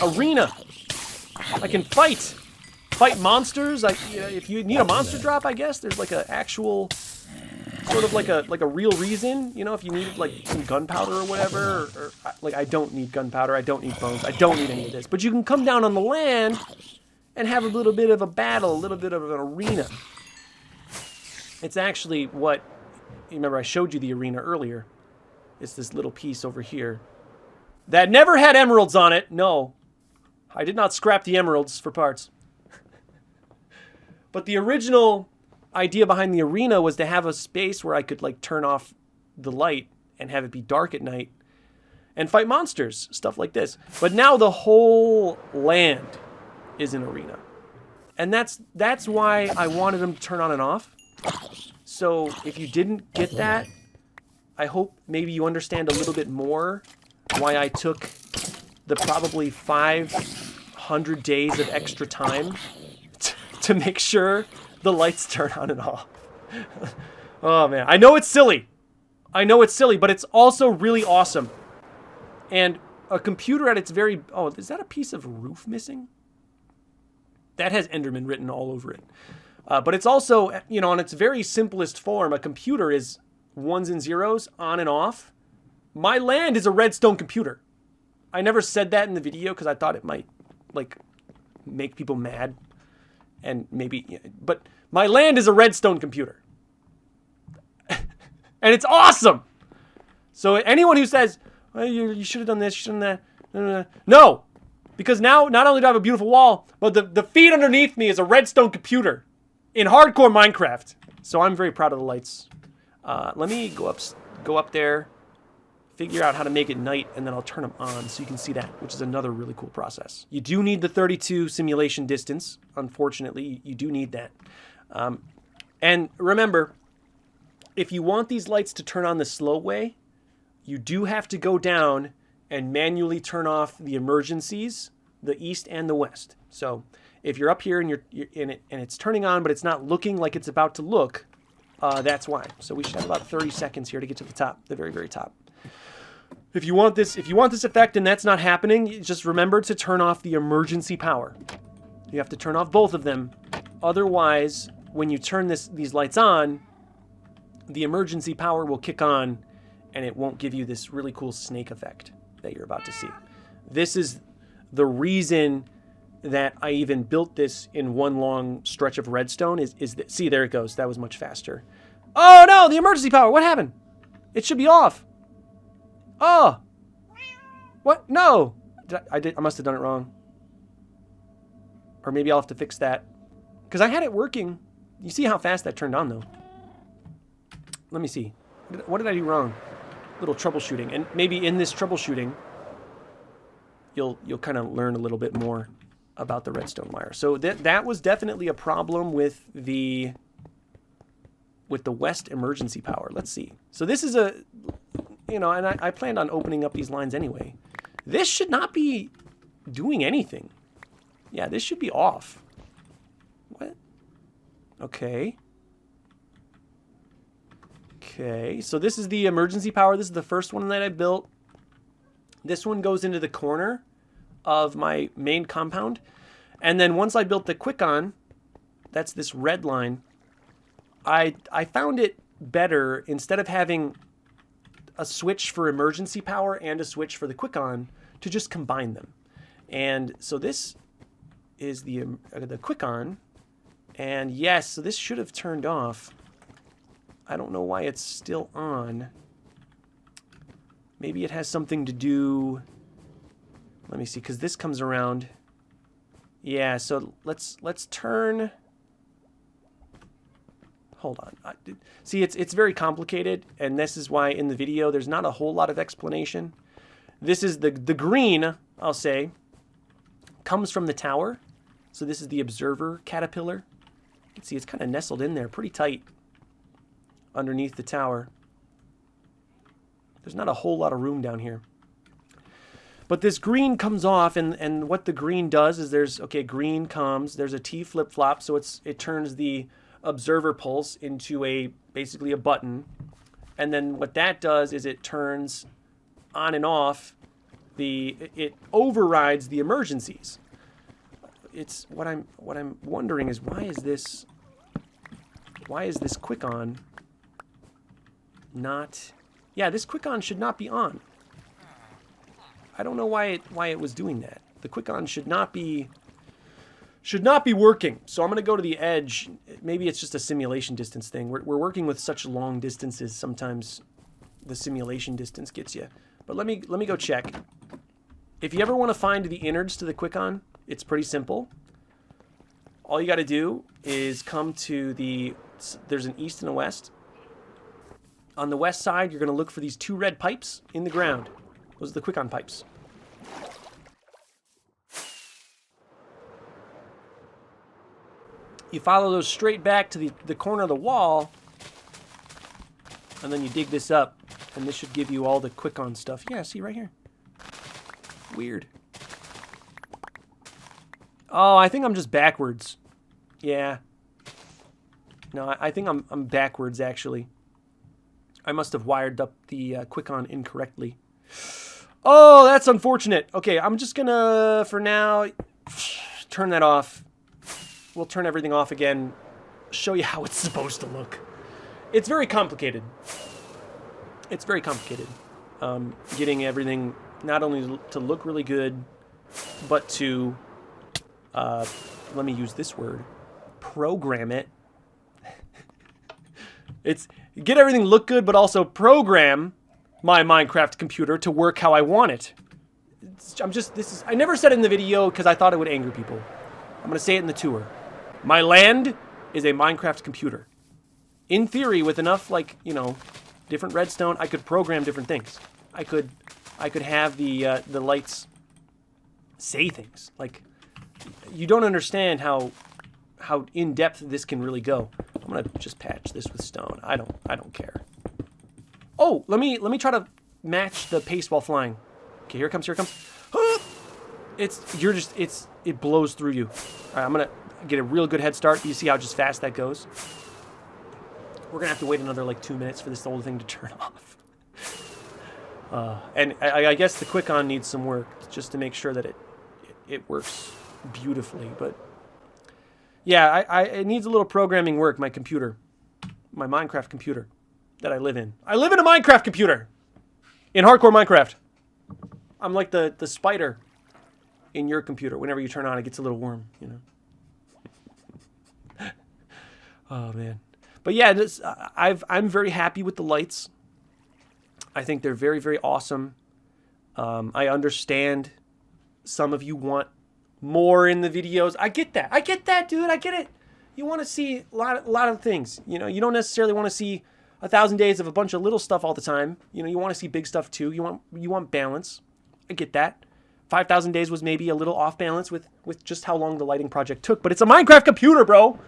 arena. I can fight monsters. If you need a monster drop, I guess there's like an actual sort of like a real reason. You know, if you needed like some gunpowder or whatever, or like, I don't need gunpowder, I don't need bones, I don't need any of this. But you can come down on the land and have a little bit of a battle, a little bit of an arena. It's actually what, you remember I showed you the arena earlier. It's this little piece over here that never had emeralds on it. No, I did not scrap the emeralds for parts. But the original idea behind the arena was to have a space where I could like turn off the light and have it be dark at night. and fight monsters, stuff like this. But now the whole land is an arena. And that's why I wanted them to turn on and off. So if you didn't get that, I hope maybe you understand a little bit more why I took the probably 500 days of extra time to make sure the lights turn on and off. Oh man, I know it's silly. I know it's silly, but it's also really awesome. And a computer at its very... Oh, is that a piece of roof missing? That has Enderman written all over it. But it's also, you know, in its very simplest form, a computer is ones and zeros, on and off. My land is a redstone computer. I never said that in the video because I thought it might, like, make people mad. And maybe... But my land is a redstone computer. And it's awesome! So anyone who says, well, you should have done this, you should have done that... No! Because now, not only do I have a beautiful wall, but the feed underneath me is a redstone computer in hardcore Minecraft. So I'm very proud of the lights. Let me go up there, figure out how to make it night, and then I'll turn them on so you can see that, which is another really cool process. You do need the 32 simulation distance. Unfortunately, you do need that. And remember, if you want these lights to turn on the slow way, you do have to go down and manually turn off the emergencies, the east and the west. So if you're up here and you're in it and it's turning on, but it's not looking like it's about to look, that's why. So we should have about 30 seconds here to get to the top, the very, very top. If you want this effect and that's not happening, just remember to turn off the emergency power. You have to turn off both of them. Otherwise, when you turn these lights on, the emergency power will kick on and it won't give you this really cool snake effect that you're about to see. This is the reason that I even built this in one long stretch of redstone is that, see, there it goes. That was much faster. Oh no, the emergency power, what happened? It should be off. Oh, what? No, I must have done it wrong. Or maybe I'll have to fix that. Because I had it working. You see how fast that turned on though. Let me see. What did I do wrong? Little troubleshooting. And maybe in this troubleshooting, you'll kind of learn a little bit more about the redstone wire. So that was definitely a problem with the west emergency power. Let's see. So this is a, you know, and I planned on opening up these lines anyway. This should not be doing anything. Yeah, this should be off. What? Okay. Okay, so this is the emergency power. This is the first one that I built. This one goes into the corner of my main compound. And then once I built the quick on, that's this red line, I found it better, instead of having a switch for emergency power and a switch for the quick on, to just combine them. And so this is the quick on. And yes, so this should have turned off. I don't know why it's still on. Maybe it has something to do... Let me see, because this comes around. Yeah, so let's turn... Hold on. See, it's very complicated, and this is why in the video there's not a whole lot of explanation. This is the green, I'll say, comes from the tower. So this is the observer caterpillar. You can see it's kind of nestled in there pretty tight underneath the tower. There's not a whole lot of room down here. But this green comes off, and what the green does is green comes, there's a T flip-flop, so it turns the observer pulse into basically a button. And then what that does is it turns on and off it overrides the emergencies. It's what I'm wondering is why is this quick on not... Yeah, this quick on should not be on. I don't know why it was doing that. The quick on should not be working. So I'm going to go to the edge. Maybe it's just a simulation distance thing. We're working with such long distances. Sometimes the simulation distance gets you. But let me go check. If you ever want to find the innards to the quick on, it's pretty simple. All you got to do is come to there's an east and a west. On the west side, you're going to look for these two red pipes in the ground. Those are the quick-on pipes. You follow those straight back to the corner of the wall, and then you dig this up, and this should give you all the quick-on stuff. Yeah, see right here. Weird. Oh, I think I'm just backwards. Yeah. No, I think I'm backwards, actually. I must have wired up the quick-on incorrectly. Oh, that's unfortunate. Okay, I'm just gonna, for now, turn that off. We'll turn everything off again, show you how it's supposed to look. It's very complicated. It's very complicated. Getting everything not only to look really good, but to, let me use this word, program it. It's get everything look good, but also program my Minecraft computer to work how I want it. I never said it in the video because I thought it would anger people. I'm going to say it in the tour. My land is a Minecraft computer. In theory, with enough, like, you know, different redstone, I could program different things. I could have the lights say things. Like, you don't understand how in-depth this can really go. I'm going to just patch this with stone. I don't care. Oh, let me try to match the pace while flying. Okay, here it comes. It blows through you. All right, I'm going to get a real good head start. You see how just fast that goes? We're going to have to wait another like 2 minutes for this whole thing to turn off. And I guess the quick-on needs some work just to make sure that it works beautifully. But yeah, it needs a little programming work, my computer. My Minecraft computer that I live in. I live in a Minecraft computer! In hardcore Minecraft. I'm like the spider in your computer. Whenever you turn on, it gets a little warm, you know. Oh, man. But yeah, I'm very happy with the lights. I think they're very, very awesome. I understand some of you want more in the videos. I get that. I get that, dude. I get it. You want to see a lot of things. You know, you don't necessarily want to see 1,000 days of a bunch of little stuff all the time. You know, you want to see big stuff too. You want balance. I get that. 5,000 days was maybe a little off balance with just how long the lighting project took, but it's a Minecraft computer, bro.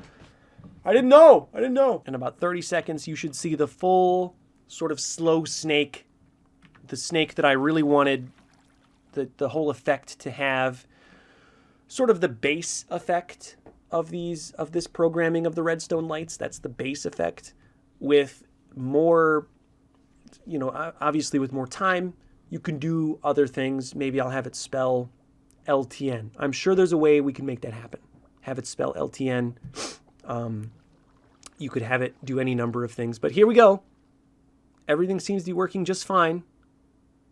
I didn't know. In about 30 seconds, you should see the full sort of slow snake, the snake that I really wanted the whole effect to have, sort of the base effect of this programming of the redstone lights. That's the base effect. With more, you know, obviously with more time, you can do other things. Maybe I'll have it spell LTN. I'm sure there's a way we can make that happen. Have it spell LTN. You could have it do any number of things. But here we go. Everything seems to be working just fine.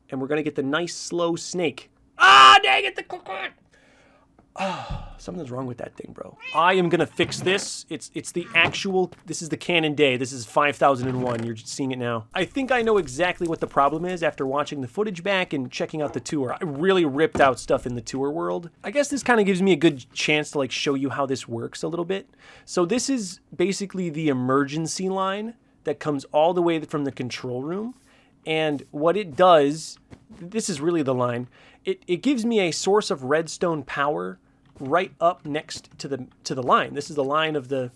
And we're going to get the nice, slow snake. Ah, dang it, the coconut! Oh, something's wrong with that thing, bro. I am going to fix this. It's the actual, this is the canon day. This is 5001. You're just seeing it now. I think I know exactly what the problem is after watching the footage back and checking out the tour. I really ripped out stuff in the tour world. I guess this kind of gives me a good chance to like show you how this works a little bit. So this is basically the emergency line that comes all the way from the control room. And what it does, this is really the line, it gives me a source of redstone power right up next to the line. This is the line of the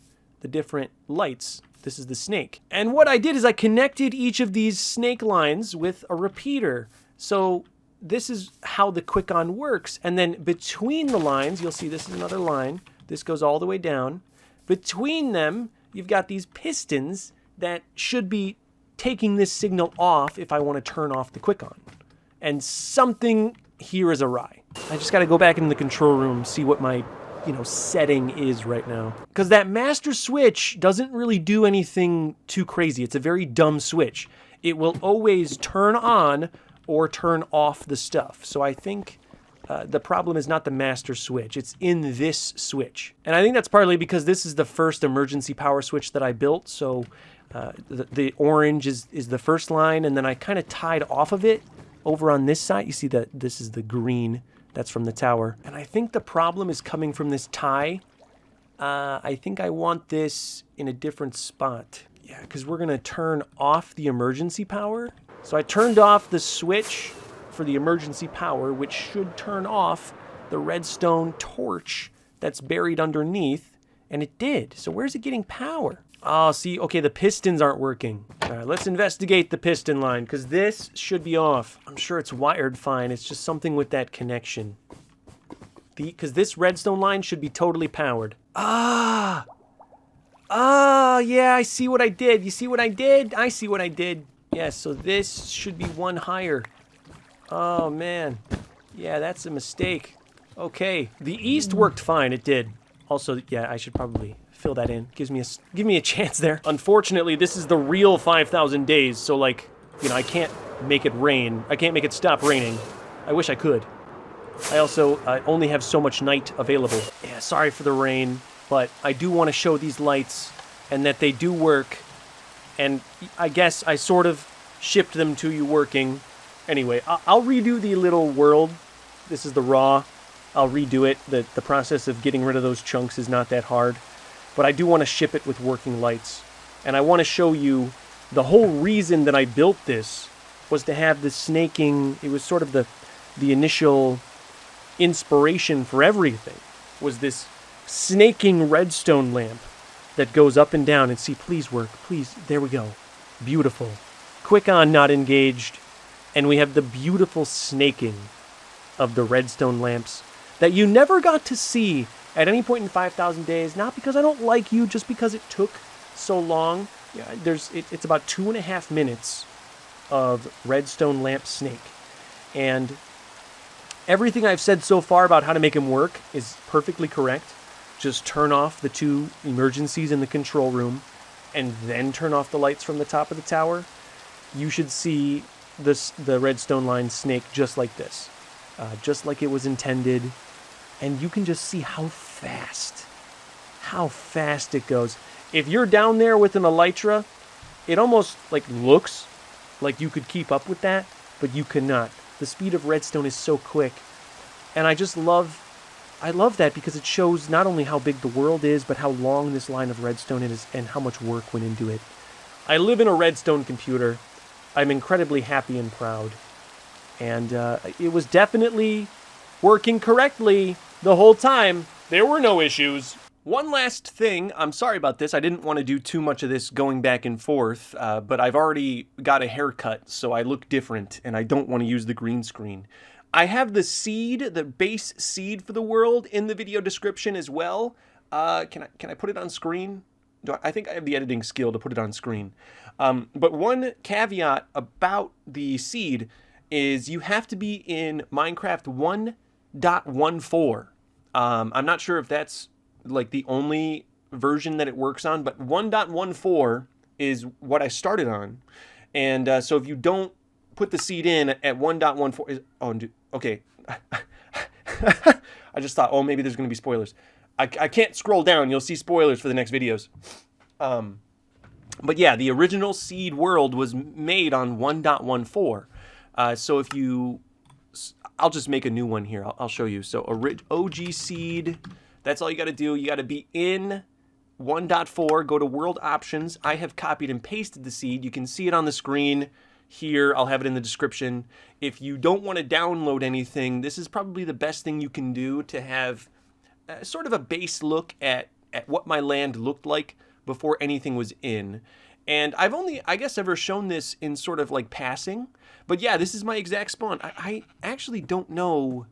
different lights. This is the snake. And what I did is I connected each of these snake lines with a repeater. So this is how the quick-on works. And then between the lines, you'll see this is another line. This goes all the way down. Between them, you've got these pistons that should be taking this signal off if I want to turn off the quick-on. And something here is awry. I just got to go back in the control room, see what my, setting is right now. Because that master switch doesn't really do anything too crazy. It's a very dumb switch. It will always turn on or turn off the stuff. So I think the problem is not the master switch. It's in this switch. And I think that's partly because this is the first emergency power switch that I built. So the orange is the first line, and then I kind of tied off of it over on this side. You see that this is the green that's from the tower. And I think the problem is coming from this tie. I think I want this in a different spot. Yeah, because we're going to turn off the emergency power. So I turned off the switch for the emergency power, which should turn off the redstone torch that's buried underneath, and it did. So where's it getting power? Oh, see, okay, the pistons aren't working. All right, let's investigate the piston line, because this should be off. I'm sure it's wired fine. It's just something with that connection. Because this redstone line should be totally powered. Ah, yeah, I see what I did. You see what I did? I see what I did. Yeah, so this should be one higher. Oh, man. Yeah, that's a mistake. Okay, the east worked fine. It did. Also, yeah, I should probably fill that in. Give me a chance there. Unfortunately, this is the real 5,000 days, so like, you know, I can't make it rain. I can't make it stop raining. I wish I could. I also only have so much night available. Yeah, sorry for the rain, but I do want to show these lights and that they do work. And I guess I sort of shipped them to you working. Anyway, I'll redo the little world. This is the raw. I'll redo it. The process of getting rid of those chunks is not that hard. But I do want to ship it with working lights. And I want to show you the whole reason that I built this was to have the snaking. It was sort of the initial inspiration for everything was this snaking redstone lamp that goes up and down. And see, please work. Please. There we go. Beautiful. Quick on, not engaged. And we have the beautiful snaking of the redstone lamps that you never got to see at any point in 5,000 days, not because I don't like you, just because it took so long. Yeah, it's about 2.5 minutes of redstone lamp snake. And everything I've said so far about how to make him work is perfectly correct. Just turn off the 2 emergencies in the control room and then turn off the lights from the top of the tower. You should see the redstone line snake just like this. Just like it was intended. And you can just see how fast it goes. If you're down there with an elytra, it almost like looks like you could keep up with that, but you cannot. The speed of redstone is so quick. And I love that because it shows not only how big the world is, but how long this line of redstone is and how much work went into it. I live in a redstone computer. I'm incredibly happy and proud. And it was definitely working correctly the whole time. There were no issues. One last thing, I'm sorry about this. I didn't want to do too much of this going back and forth, but I've already got a haircut, so I look different, and I don't want to use the green screen. I have the seed, the base seed for the world in the video description as well. Can I put it on screen? I think I have the editing skill to put it on screen. But one caveat about the seed is you have to be in Minecraft 1.14. I'm not sure if that's like the only version that it works on, but 1.14 is what I started on. And so if you don't put the seed in at 1.14, okay. I just thought, oh, maybe there's going to be spoilers. I can't scroll down. You'll see spoilers for the next videos. But yeah, the original seed world was made on 1.14. So if you, I'll just make a new one here. I'll show you. So OG seed, that's all you got to do. You got to be in 1.4, go to world options. I have copied and pasted the seed. You can see it on the screen here. I'll have it in the description. If you don't want to download anything, this is probably the best thing you can do to have sort of a base look at what my land looked like before anything was in. And I've only, I guess, ever shown this in sort of like passing. But yeah, this is my exact spawn. I actually don't know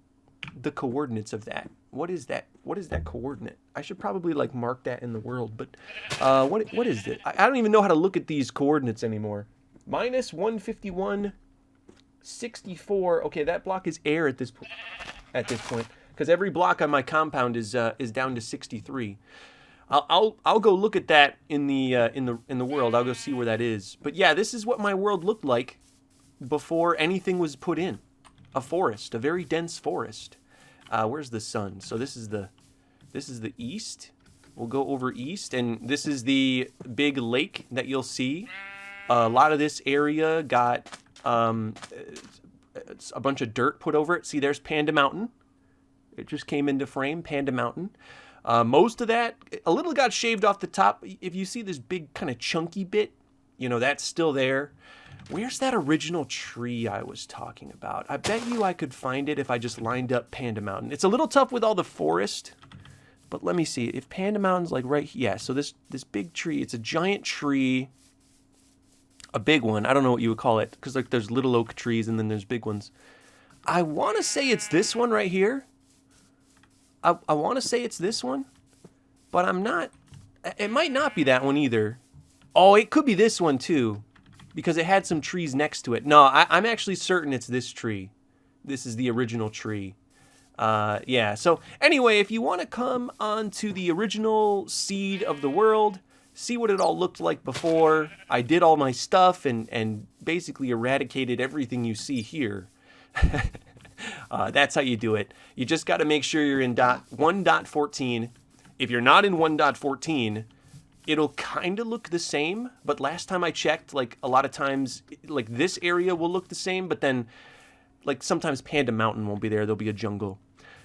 the coordinates of that. What is that? What is that coordinate? I should probably like mark that in the world. But what is it? I don't even know how to look at these coordinates anymore. Minus 151, 64. Okay, that block is air at this point. Because every block on my compound is down to 63. I'll go look at that in the world. I'll go see where that is. But yeah, this is what my world looked like before anything was put in. A forest, a very dense forest. Where's the sun? So this is the east. We'll go over east, and this is the big lake that you'll see. A lot of this area got a bunch of dirt put over it. See, there's Panda Mountain. It just came into frame, Panda Mountain. Most of that, a little got shaved off the top. If you see this big kind of chunky bit, you know, that's still there. Where's that original tree I was talking about? I bet you I could find it if I just lined up Panda Mountain. It's a little tough with all the forest, but let me see. If Panda Mountain's like right here, yeah, so this big tree, it's a giant tree, a big one. I don't know what you would call it, because like there's little oak trees and then there's big ones. I want to say it's this one right here. I want to say it's this one, but I'm not. It might not be that one either. Oh, it could be this one too, because it had some trees next to it. No, I'm actually certain it's this tree. This is the original tree. Yeah, so anyway, if you want to come onto the original seed of the world, see what it all looked like before I did all my stuff and basically eradicated everything you see here. That's how you do it. You just got to make sure you're in 1.14. If you're not in 1.14, it'll kind of look the same, but last time I checked, like a lot of times, like this area will look the same, but then like sometimes Panda Mountain won't be there. There'll be a jungle.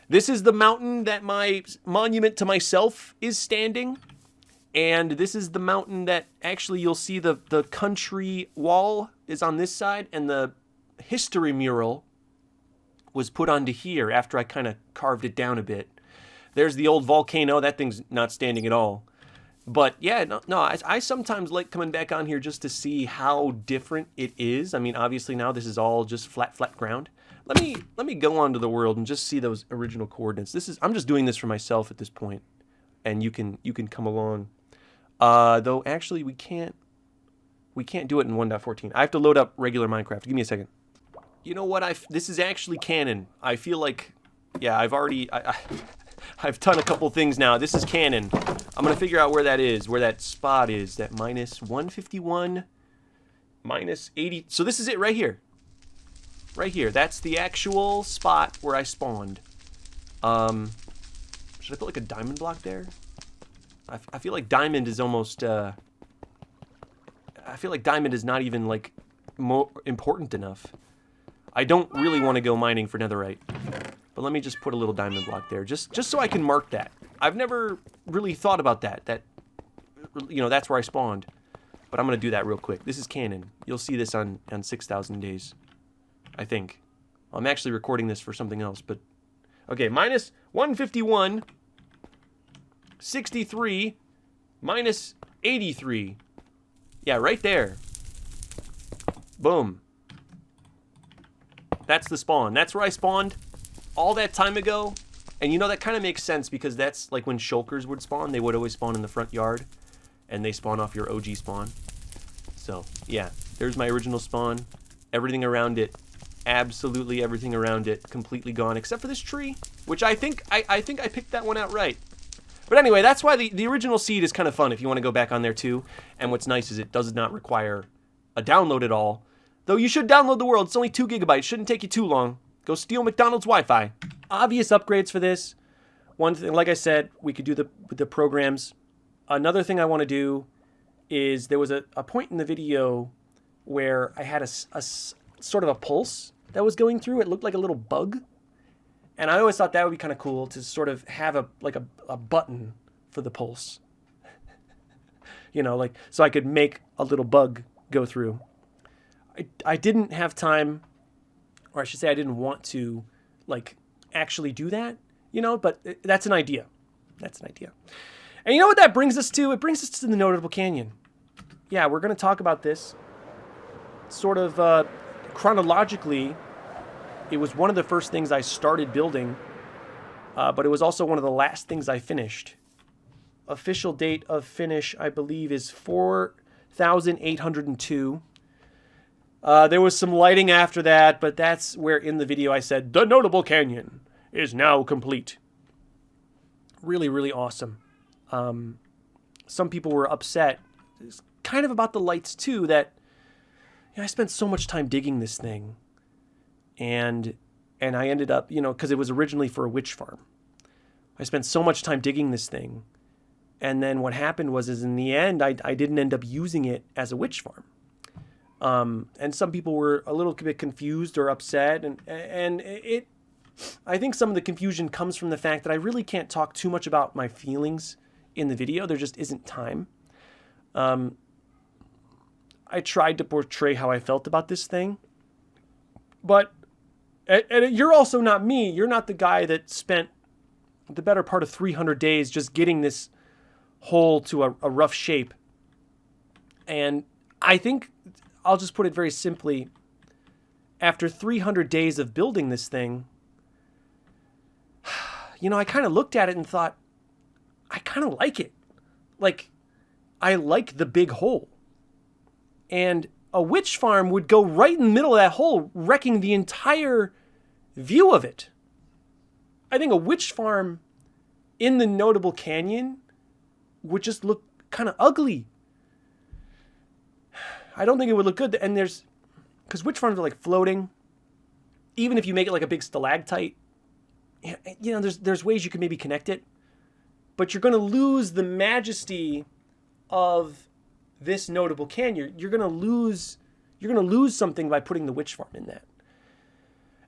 This is the mountain that my monument to myself is standing. And this is the mountain that actually you'll see the country wall is on this side, and the history mural was put onto here after I kind of carved it down a bit. There's the old volcano. That thing's not standing at all. But yeah, no, I sometimes like coming back on here just to see how different it is. I mean, obviously now this is all just flat ground. Let me go onto the world and just see those original coordinates. I'm just doing this for myself at this point, and you can come along. Though actually we can't do it in 1.14. I have to load up regular Minecraft. Give me a second. You know what? This is actually canon. I feel like, yeah, I've done a couple things now. This is canon. I'm gonna figure out where that is, where that spot is. That minus 151, minus 80. So this is it right here. Right here. That's the actual spot where I spawned. Should I put like a diamond block there? I feel like diamond is almost. I feel like diamond is not even like more important enough. I don't really want to go mining for netherite. But let me just put a little diamond block there, just so I can mark that. I've never really thought about that. That, you know, that's where I spawned. But I'm going to do that real quick. This is canon. You'll see this on 6,000 days, I think. I'm actually recording this for something else, but... Okay, minus 151, 63, minus 83. Yeah, right there. Boom. That's the spawn. That's where I spawned all that time ago. And you know, that kind of makes sense because that's like when shulkers would spawn. They would always spawn in the front yard. And they spawn off your OG spawn. So, yeah. There's my original spawn. Everything around it. Absolutely everything around it. Completely gone. Except for this tree. Which I think I picked that one out right. But anyway, that's why the original seed is kind of fun if you want to go back on there too. And what's nice is it does not require a download at all. Though you should download the world. It's only 2 gigabytes. Shouldn't take you too long. Go steal McDonald's Wi-Fi. Obvious upgrades for this. One thing, like I said, we could do the programs. Another thing I want to do is there was a point in the video where I had a sort of a pulse that was going through. It looked like a little bug. And I always thought that would be kind of cool to sort of have a button for the pulse. You know, like, so I could make a little bug go through. I didn't have time, or I should say I didn't want to, like, actually do that, you know, but that's an idea. That's an idea. And you know what that brings us to? It brings us to the Notable Canyon. Yeah, we're going to talk about this. Sort of chronologically, it was one of the first things I started building, but it was also one of the last things I finished. Official date of finish, I believe, is 4,802. There was some lighting after that, but that's where in the video I said, the Notable Canyon is now complete. Really, really awesome. Some people were upset, it's kind of about the lights too, that I spent so much time digging this thing. And I ended up, you know, because it was originally for a witch farm. I spent so much time digging this thing. And then what happened was in the end, I didn't end up using it as a witch farm. And some people were a little bit confused or upset. And I think some of the confusion comes from the fact that I really can't talk too much about my feelings in the video. There just isn't time. I tried to portray how I felt about this thing. But and you're also not me. You're not the guy that spent the better part of 300 days just getting this hole to a rough shape. And I think I'll just put it very simply. After 300 days of building this thing, you know, I kind of looked at it and thought, I kind of like it. Like, I like the big hole. And a witch farm would go right in the middle of that hole, wrecking the entire view of it. I think a witch farm in the Notable Canyon would just look kind of ugly. I don't think it would look good. And because witch farms are like floating, even if you make it like a big stalactite, you know, there's ways you can maybe connect it, but you're going to lose the majesty of this Notable Canyon. You're going to lose something by putting the witch farm in that.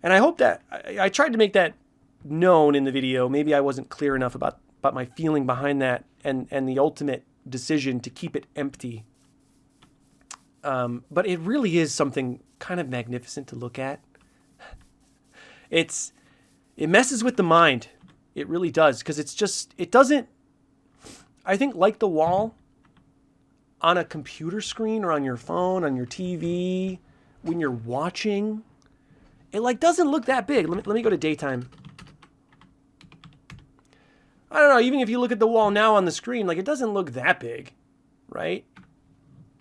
And I hope that I tried to make that known in the video. Maybe I wasn't clear enough about my feeling behind that and the ultimate decision to keep it empty. But it really is something kind of magnificent to look at. It messes with the mind. It really does, because it doesn't, I think, like the wall on a computer screen or on your phone, on your TV, when you're watching, it like doesn't look that big. Let me go to daytime. I don't know, even if you look at the wall now on the screen, like it doesn't look that big, right?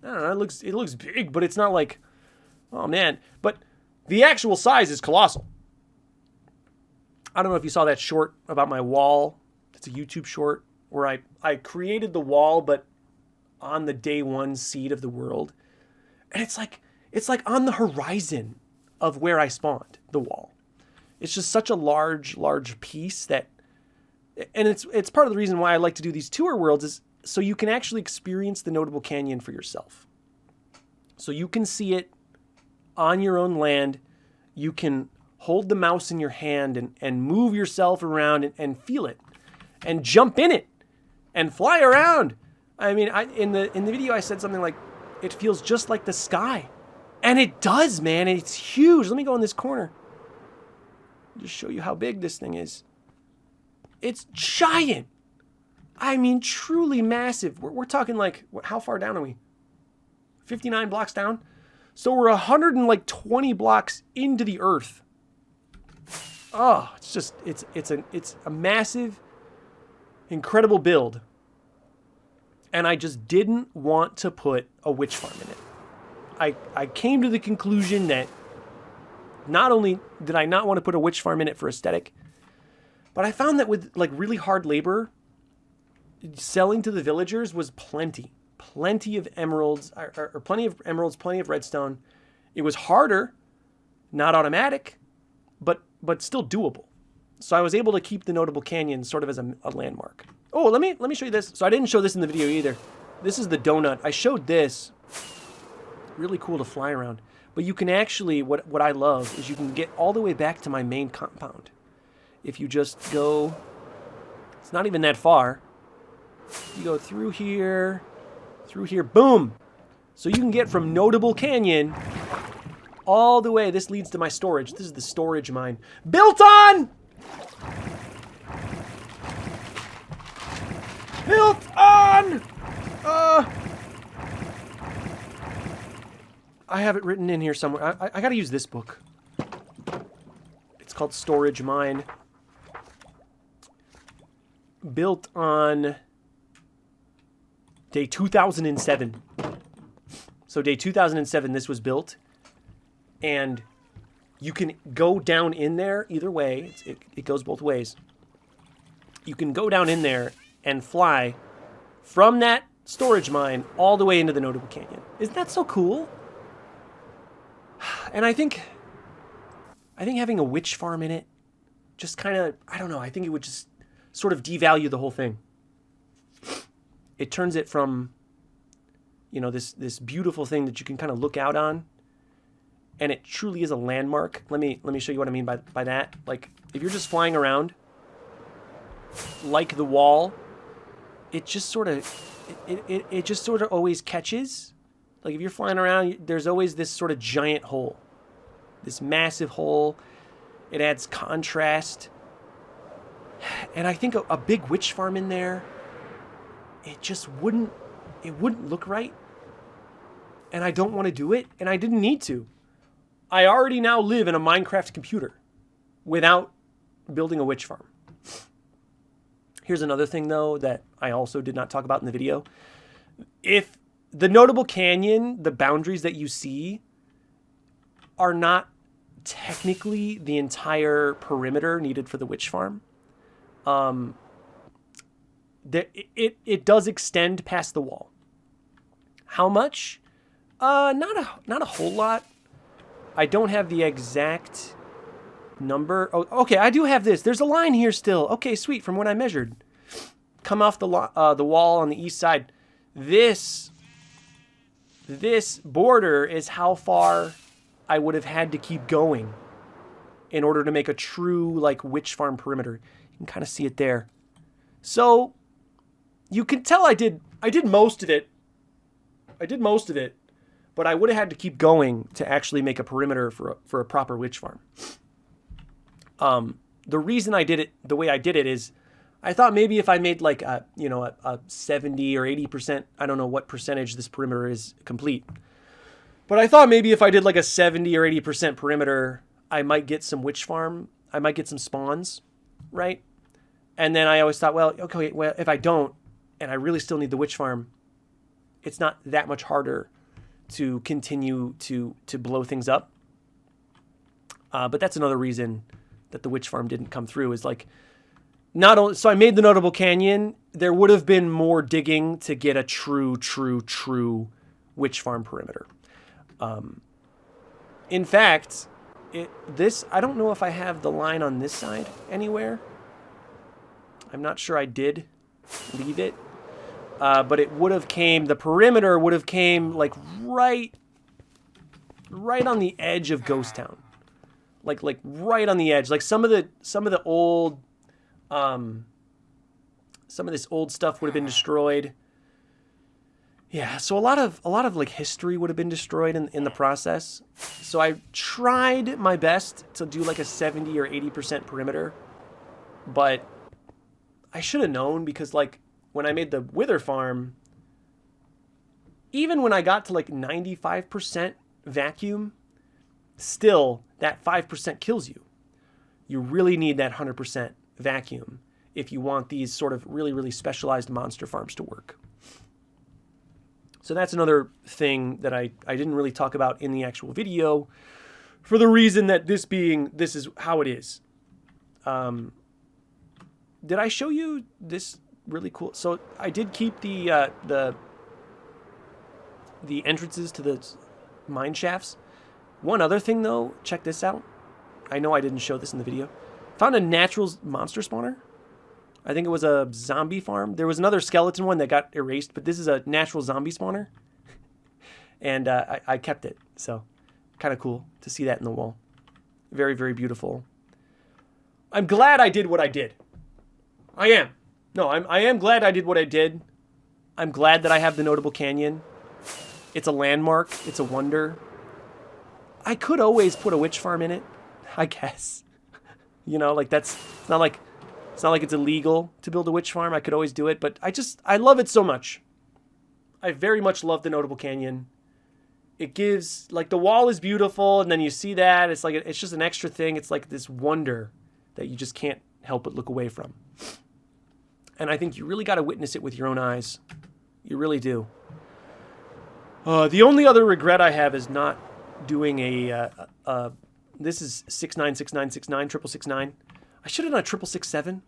I don't know, it looks big, but it's not like, oh man. But the actual size is colossal. I don't know if you saw that short about my wall. It's a YouTube short where I created the wall, but on the day one seed of the world. And it's like on the horizon of where I spawned the wall. It's just such a large piece that, and it's part of the reason why I like to do these tour worlds is so you can actually experience the Notable Canyon for yourself. So you can see it on your own land. You can hold the mouse in your hand and move yourself around and feel it and jump in it and fly around. I mean, in the video I said something like, it feels just like the sky. And it does, man. It's huge. Let me go in this corner. Just show you how big this thing is. It's giant. I mean, truly massive. We're talking like, how far down are we? 59 blocks down? So we're 120 blocks into the earth. Oh, it's a massive, incredible build. And I just didn't want to put a witch farm in it. I came to the conclusion that not only did I not want to put a witch farm in it for aesthetic, but I found that with like really hard labor, selling to the villagers was plenty of emeralds, or plenty of emeralds, plenty of redstone. It was harder, not automatic, but still doable. So I was able to keep the Notable Canyon sort of as a landmark. Oh, let me show you this. So I didn't show this in the video either. This is the donut. I showed this. Really cool to fly around. But you can actually, what I love is you can get all the way back to my main compound. If you just go, it's not even that far. You go through here, boom. So you can get from Notable Canyon all the way. This leads to my storage. This is the storage mine. Built on! Built on! I have it written in here somewhere. I gotta use this book. It's called Storage Mine. Built on day 2007. So day 2007, this was built. And you can go down in there either way. It goes both ways. You can go down in there and fly from that storage mine all the way into the Notable Canyon. Isn't that so cool? And I think having a witch farm in it just kind of, I don't know, I think it would just sort of devalue the whole thing. It turns it from, you know, this beautiful thing that you can kind of look out on, and it truly is a landmark. Let me show you what I mean by that. Like, if you're just flying around, like the wall, it just sort of always catches. Like if you're flying around, there's always this sort of giant hole. This massive hole. It adds contrast. And I think a big witch farm in there, it just wouldn't look right. And I don't want to do it, and I didn't need to. I already now live in a Minecraft computer without building a witch farm. Here's another thing, though, that I also did not talk about in the video. If the Notable Canyon, the boundaries that you see, are not technically the entire perimeter needed for the witch farm, it does extend past the wall. How much? Not a whole lot. I don't have the exact number. Oh, okay, I do have this. There's a line here still. Okay, sweet. From what I measured, come off the wall on the east side. This border is how far I would have had to keep going in order to make a true like witch farm perimeter. You can kind of see it there. So you can tell I did most of it. But I would have had to keep going to actually make a perimeter for a proper witch farm. The reason I did it the way I did it is I thought maybe if I made like a 70 or 80%, I don't know what percentage this perimeter is complete. But I thought maybe if I did like a 70 or 80% perimeter, I might get some witch farm. I might get some spawns, right? And then I always thought, well, okay, well, if I don't, and I really still need the witch farm, it's not that much harder to continue to blow things up. But that's another reason that the witch farm didn't come through is like, not only, so I made the Notable Canyon, there would have been more digging to get a true witch farm perimeter. In fact, I don't know if I have the line on this side anywhere. I'm not sure I did leave it. But it would have the perimeter would have came like right on the edge of Ghost Town. Like right on the edge. Like some of the old, some of this old stuff would have been destroyed. Yeah, so a lot of like history would have been destroyed in the process. So I tried my best to do like a 70 or 80% perimeter, but I should have known because like when I made the Wither farm, even when I got to like 95% vacuum, still that 5% kills you. You really need that 100% vacuum if you want these sort of really specialized monster farms to work. So that's another thing that I didn't really talk about in the actual video for the reason that this is how it is. Did I show you this really cool? So I did keep the entrances to the mine shafts. One other thing though, check this out. I know I didn't show this in the video. Found a natural monster spawner. I think it was a zombie farm. There was another skeleton one that got erased, but this is a natural zombie spawner. And I kept it. So kind of cool to see that in the wall. Very beautiful. I'm glad I did what I did. I am. No, I am glad I did what I did. I'm glad that I have the Notable Canyon. It's a landmark. It's a wonder. I could always put a witch farm in it, I guess. You know, like it's not like it's illegal to build a witch farm. I could always do it, but I love it so much. I very much love the Notable Canyon. It gives, like, the wall is beautiful, and then you see that. It's like, it's just an extra thing. It's like this wonder that you just can't help but look away from. And I think you really got to witness it with your own eyes. You really do. The only other regret I have is not doing this is 696969 669. I should have done a 667.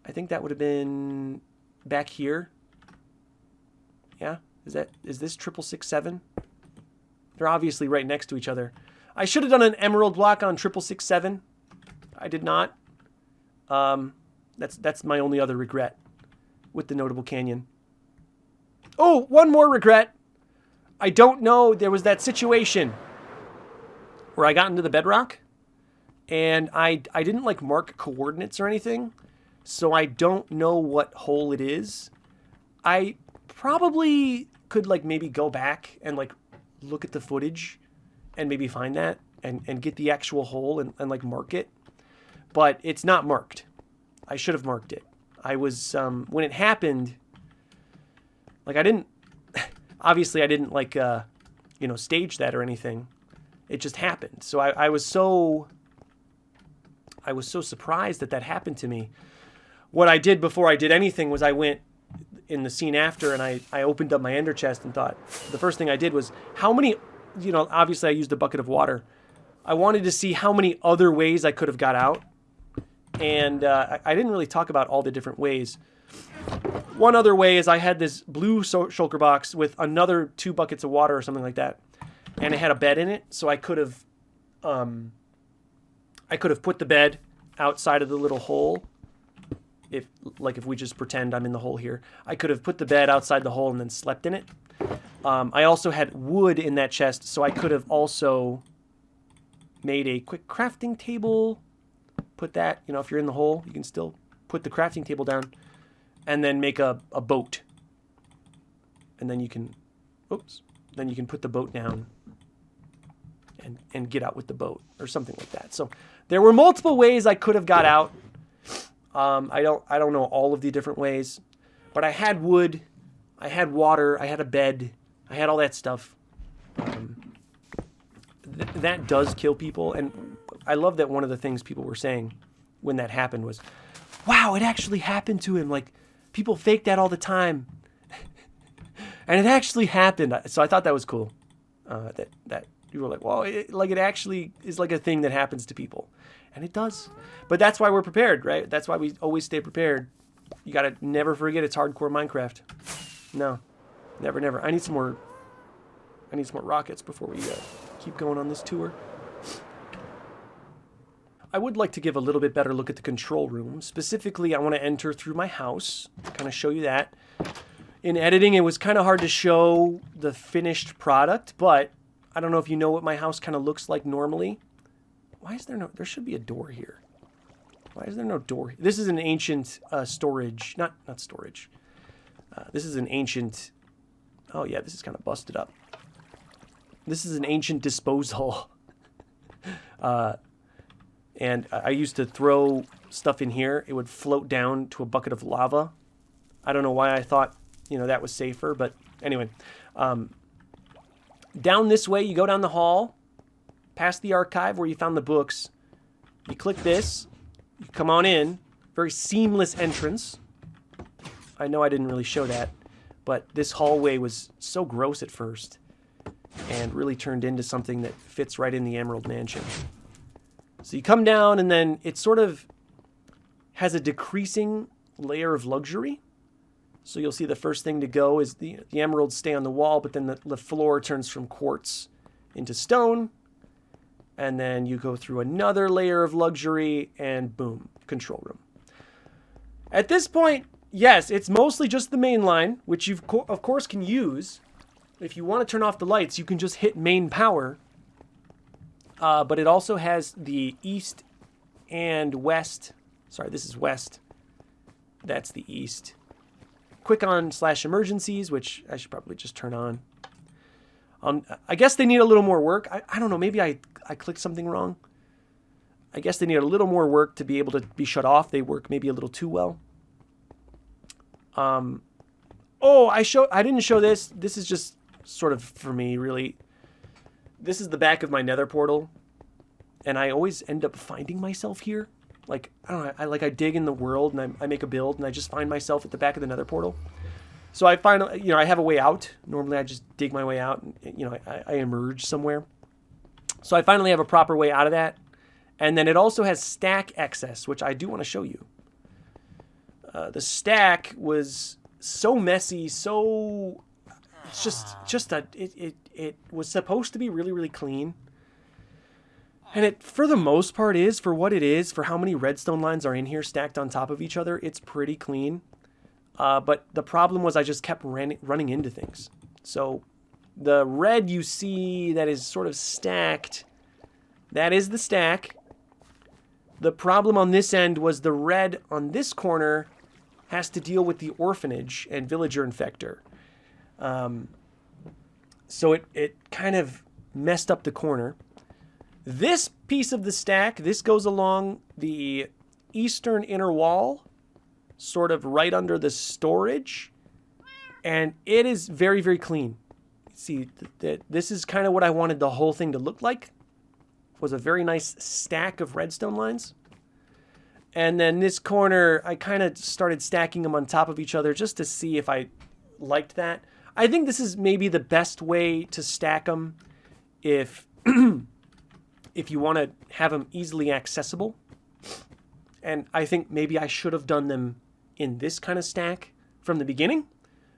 I think that would have been back here. Yeah, is this 667? They're obviously right next to each other. I should have done an emerald block on 667. I did not. That's my only other regret with the Notable Canyon. Oh, one more regret. I don't know. There was that situation where I got into the Bedrock, and I didn't like mark coordinates or anything, so I don't know what hole it is. I probably could like maybe go back and like look at the footage and maybe find that and get the actual hole and like mark it. But it's not marked. I should have marked it. I was, when it happened, like I didn't, obviously I didn't like, you know, stage that or anything. It just happened. So I was so surprised that happened to me. What I did before I did anything was I went in the scene after and I opened up my ender chest and thought, the first thing I did was how many, you know, obviously I used a bucket of water. I wanted to see how many other ways I could have got out. And I didn't really talk about all the different ways. One other way is I had this blue shulker box with another 2 buckets of water or something like that. And it had a bed in it. So I could have put the bed outside of the little hole. If we just pretend I'm in the hole here, I could have put the bed outside the hole and then slept in it. I also had wood in that chest, so I could have also made a quick crafting table. Put that, you know, if you're in the hole, you can still put the crafting table down and then make a boat. And then you can, then you can put the boat down and get out with the boat or something like that. So there were multiple ways I could have got out. I don't know all of the different ways, but I had wood, I had water, I had a bed, I had all that stuff. That does kill people, and I love that one of the things people were saying when that happened was, wow, it actually happened to him. Like, people fake that all the time. And it actually happened. So I thought that was cool. That you were like, well, it actually is like a thing that happens to people. And it does. But that's why we're prepared, right? That's why we always stay prepared. You got to never forget it's hardcore Minecraft. No. Never, never. I need some more rockets before we keep going on this tour. I would like to give a little bit better look at the control room. Specifically, I want to enter through my house, kind of show you that. In editing, it was kind of hard to show the finished product, but I don't know if you know what my house kind of looks like normally. Why is there no... There should be a door here. Why is there no door? This is an ancient storage... Not storage. This is an ancient... Oh, yeah, this is kind of busted up. This is an ancient disposal. And I used to throw stuff in here. It would float down to a bucket of lava. I don't know why I thought, you know, that was safer. But anyway. Down this way, you go down the hall. Past the archive where you found the books. You click this. You come on in. Very seamless entrance. I know I didn't really show that. But this hallway was so gross at first. And really turned into something that fits right in the Emerald Mansion. So you come down and then it sort of has a decreasing layer of luxury. So you'll see the first thing to go is the emeralds stay on the wall, but then the floor turns from quartz into stone. And then you go through another layer of luxury and boom, control room. At this point, yes, it's mostly just the main line, which you of course can use. If you want to turn off the lights, you can just hit main power. But it also has the east and west. Sorry, this is west. That's the east. Quick on / emergencies, which I should probably just turn on. I guess they need a little more work. I don't know. Maybe I clicked something wrong. I guess they need a little more work to be able to be shut off. They work maybe a little too well. Oh, I didn't show this. This is just sort of for me, really. This is the back of my nether portal. And I always end up finding myself here. Like, I don't know, I dig in the world and I make a build and I just find myself at the back of the nether portal. So I find, you know, I have a way out. Normally I just dig my way out and, you know, I emerge somewhere. So I finally have a proper way out of that. And then it also has stack access, which I do want to show you. The stack was so messy, so... It's it was supposed to be really, really clean. And it, for the most part, is, for what it is, for how many redstone lines are in here stacked on top of each other, it's pretty clean. But the problem was I just kept running into things. So the red you see that is sort of stacked, that is the stack. The problem on this end was the red on this corner has to deal with the orphanage and villager infector. So it kind of messed up the corner. This piece of the stack, this goes along the eastern inner wall, sort of right under the storage. And it is very, very clean. See, this is kind of what I wanted the whole thing to look like. Was a very nice stack of redstone lines. And then this corner, I kind of started stacking them on top of each other just to see if I liked that. I think this is maybe the best way to stack them if if you want to have them easily accessible. And I think maybe I should have done them in this kind of stack from the beginning,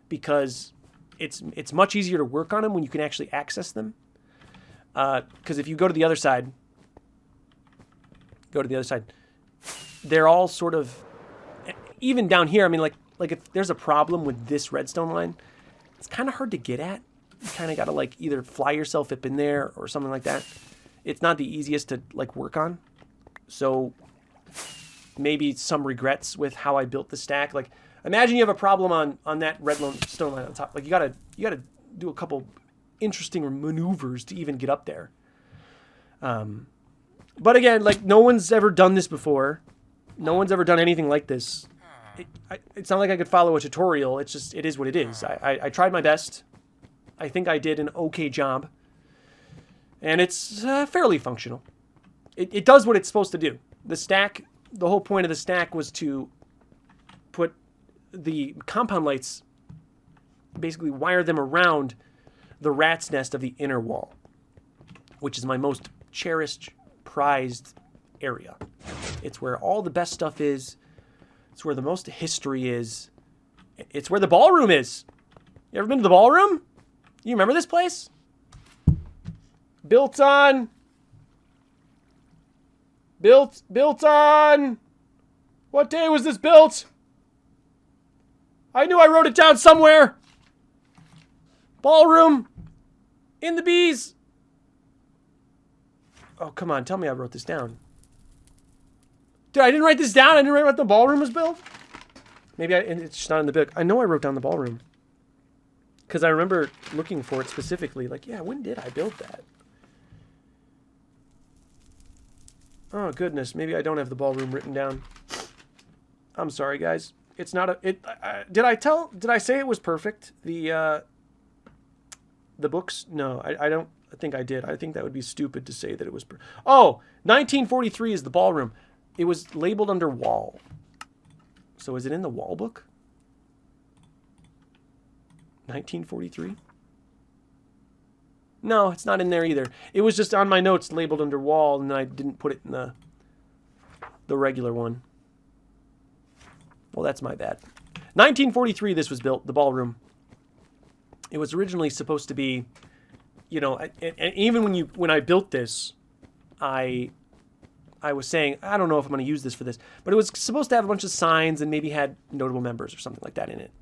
because it's much easier to work on them when you can actually access them. Because if you go to the other side, they're all sort of, even down here, I mean, like if there's a problem with this redstone line, it's kind of hard to get at. You kind of got to like either fly yourself up in there or something like that. It's not the easiest to like work on. So maybe some regrets with how I built the stack. Like imagine you have a problem on that redstone line on top. Like you gotta do a couple interesting maneuvers to even get up there. But again, like no one's ever done this before. No one's ever done anything like this. It's not like I could follow a tutorial. It's just, it is what it is. I tried my best. I think I did an okay job. And it's fairly functional. It does what it's supposed to do. The stack, the whole point of the stack was to put the compound lights, basically wire them around the rat's nest of the inner wall, which is my most cherished, prized area. It's where all the best stuff is. It's where the most history is. It's where the ballroom is. You ever been to the ballroom? You remember this place? Built on. What day was this built? I knew I wrote it down somewhere. Ballroom. In the bees. Oh, come on. Tell me I wrote this down. Dude, I didn't write this down. I didn't write what the ballroom was built. Maybe it's just not in the book. I know I wrote down the ballroom. Because I remember looking for it specifically. Like, yeah, when did I build that? Oh, goodness. Maybe I don't have the ballroom written down. I'm sorry, guys. It's not a... Did I say it was perfect? The books? No, I don't think I did. I think that would be stupid to say that it was... Oh, 1943 is the ballroom. It was labeled under wall. So is it in the wall book? 1943? No, it's not in there either. It was just on my notes labeled under wall, and I didn't put it in the regular one. Well, that's my bad. 1943 this was built, the ballroom. It was originally supposed to be, you know, and even when I built this, I was saying, I don't know if I'm going to use this for this, but it was supposed to have a bunch of signs and maybe had notable members or something like that in it.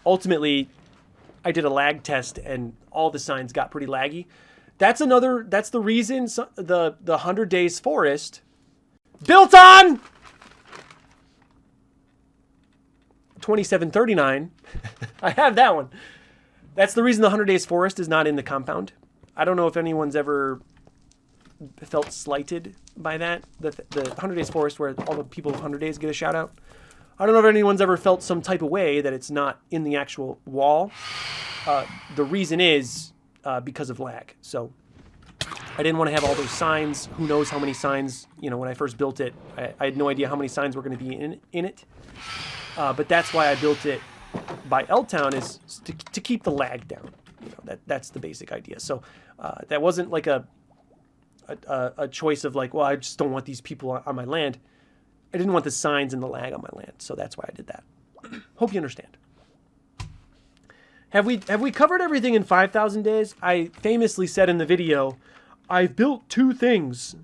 Ultimately, I did a lag test and all the signs got pretty laggy. That's the reason the 100 Days Forest built on 2739. I have that one. That's the reason the 100 Days Forest is not in the compound. I don't know if anyone's ever felt slighted by that. The 100 Days Forest, where all the people of 100 Days get a shout out. I don't know if anyone's ever felt some type of way that it's not in the actual wall. The reason is because of lag. So I didn't want to have all those signs. Who knows how many signs, you know, when I first built it, I had no idea how many signs were going to be in it. But that's why I built it by L-Town, is to keep the lag down. You know, that's the basic idea. So that wasn't like a choice of like, well, I just don't want these people on my land. I didn't want the signs and the lag on my land, so that's why I did that. Hope you understand. Have we covered everything in 5,000 days? I famously said in the video, I've built 2 things.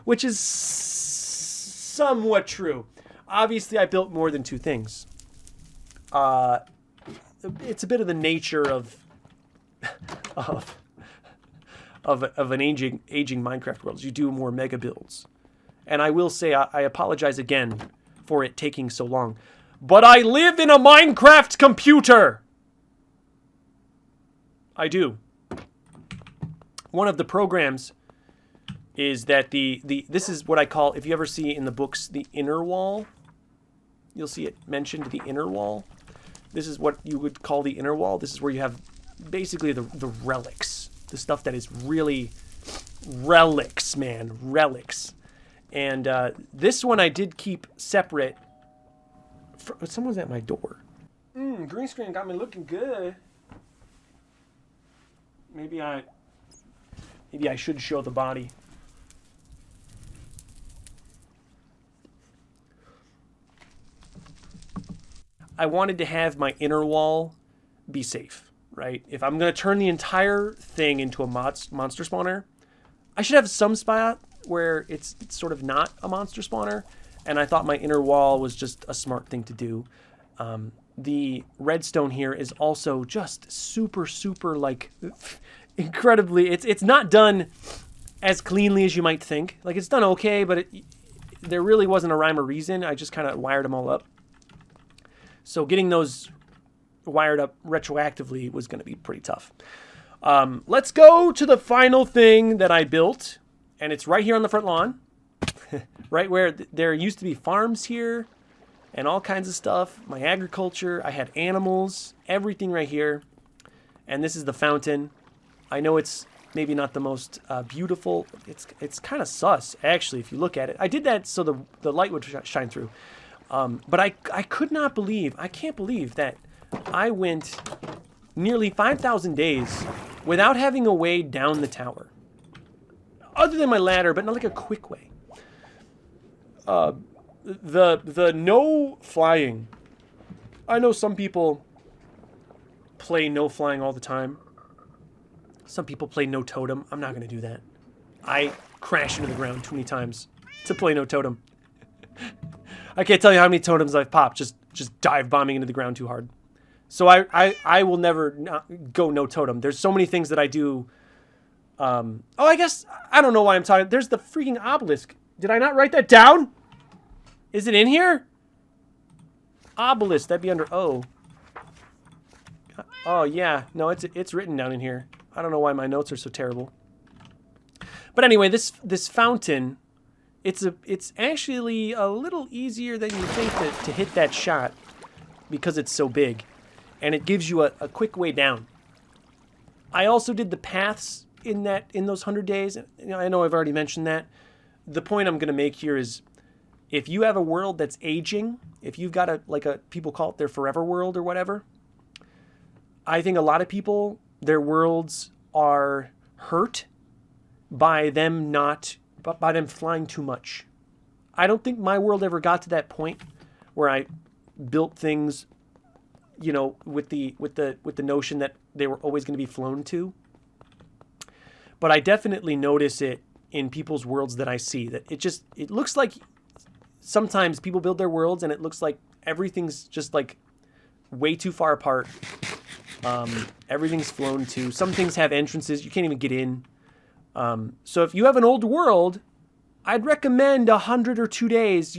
Which is somewhat true. Obviously, I built more than 2 things. It's a bit of the nature of an aging Minecraft world. You do more mega builds. And I will say, I apologize again for it taking so long. But I live in a Minecraft computer! I do. One of the programs is that this is what I call, if you ever see in the books, the inner wall. You'll see it mentioned, the inner wall. This is what you would call the inner wall. This is where you have basically the relics. The stuff that is really relics, man. Relics. And this one I did keep separate. Someone's at my door. Green screen got me looking good. Maybe I should show the body. I wanted to have my inner wall be safe, right? If I'm going to turn the entire thing into a monster spawner, I should have some spot where it's sort of not a monster spawner, and I thought my inner wall was just a smart thing to do. The redstone here is also just super, super, like, incredibly, it's not done as cleanly as you might think. Like, it's done okay, but there really wasn't a rhyme or reason. I just kind of wired them all up. So getting those wired up retroactively was going to be pretty tough. Let's go to the final thing that I built, and it's right here on the front lawn, right where there used to be farms here and all kinds of stuff. My agriculture, I had animals, everything right here. And this is the fountain. I know it's maybe not the most beautiful. It's kind of sus, actually, if you look at it. I did that so the light would shine through. But I can't believe that I went nearly 5,000 days without having a way down the tower. Other than my ladder, but not like a quick way. The no flying. I know some people play no flying all the time. Some people play no totem. I'm not going to do that. I crash into the ground too many times to play no totem. I can't tell you how many totems I've popped just dive bombing into the ground too hard. So I will never go no totem. There's so many things that I do. I guess I don't know why I'm talking. There's the freaking obelisk. Did I not write that down? Is it in here? Obelisk. That'd be under O. Oh yeah, no, it's written down in here. I don't know why my notes are so terrible. But anyway, this fountain. It's actually a little easier than you think to hit that shot because it's so big, and it gives you a quick way down. I also did the paths in those 100 days. I know I've already mentioned that. The point I'm going to make here is, if you have a world that's aging, if you've got people call it their forever world or whatever, I think a lot of people, their worlds are hurt by them flying too much. I don't think my world ever got to that point where I built things, with the notion that they were always going to be flown to. But I definitely notice it in people's worlds that I see, that it looks like sometimes people build their worlds and it looks like everything's just like way too far apart. Everything's flown to. Some things have entrances you can't even get in. So if you have an old world, I'd recommend 100 or 2 days,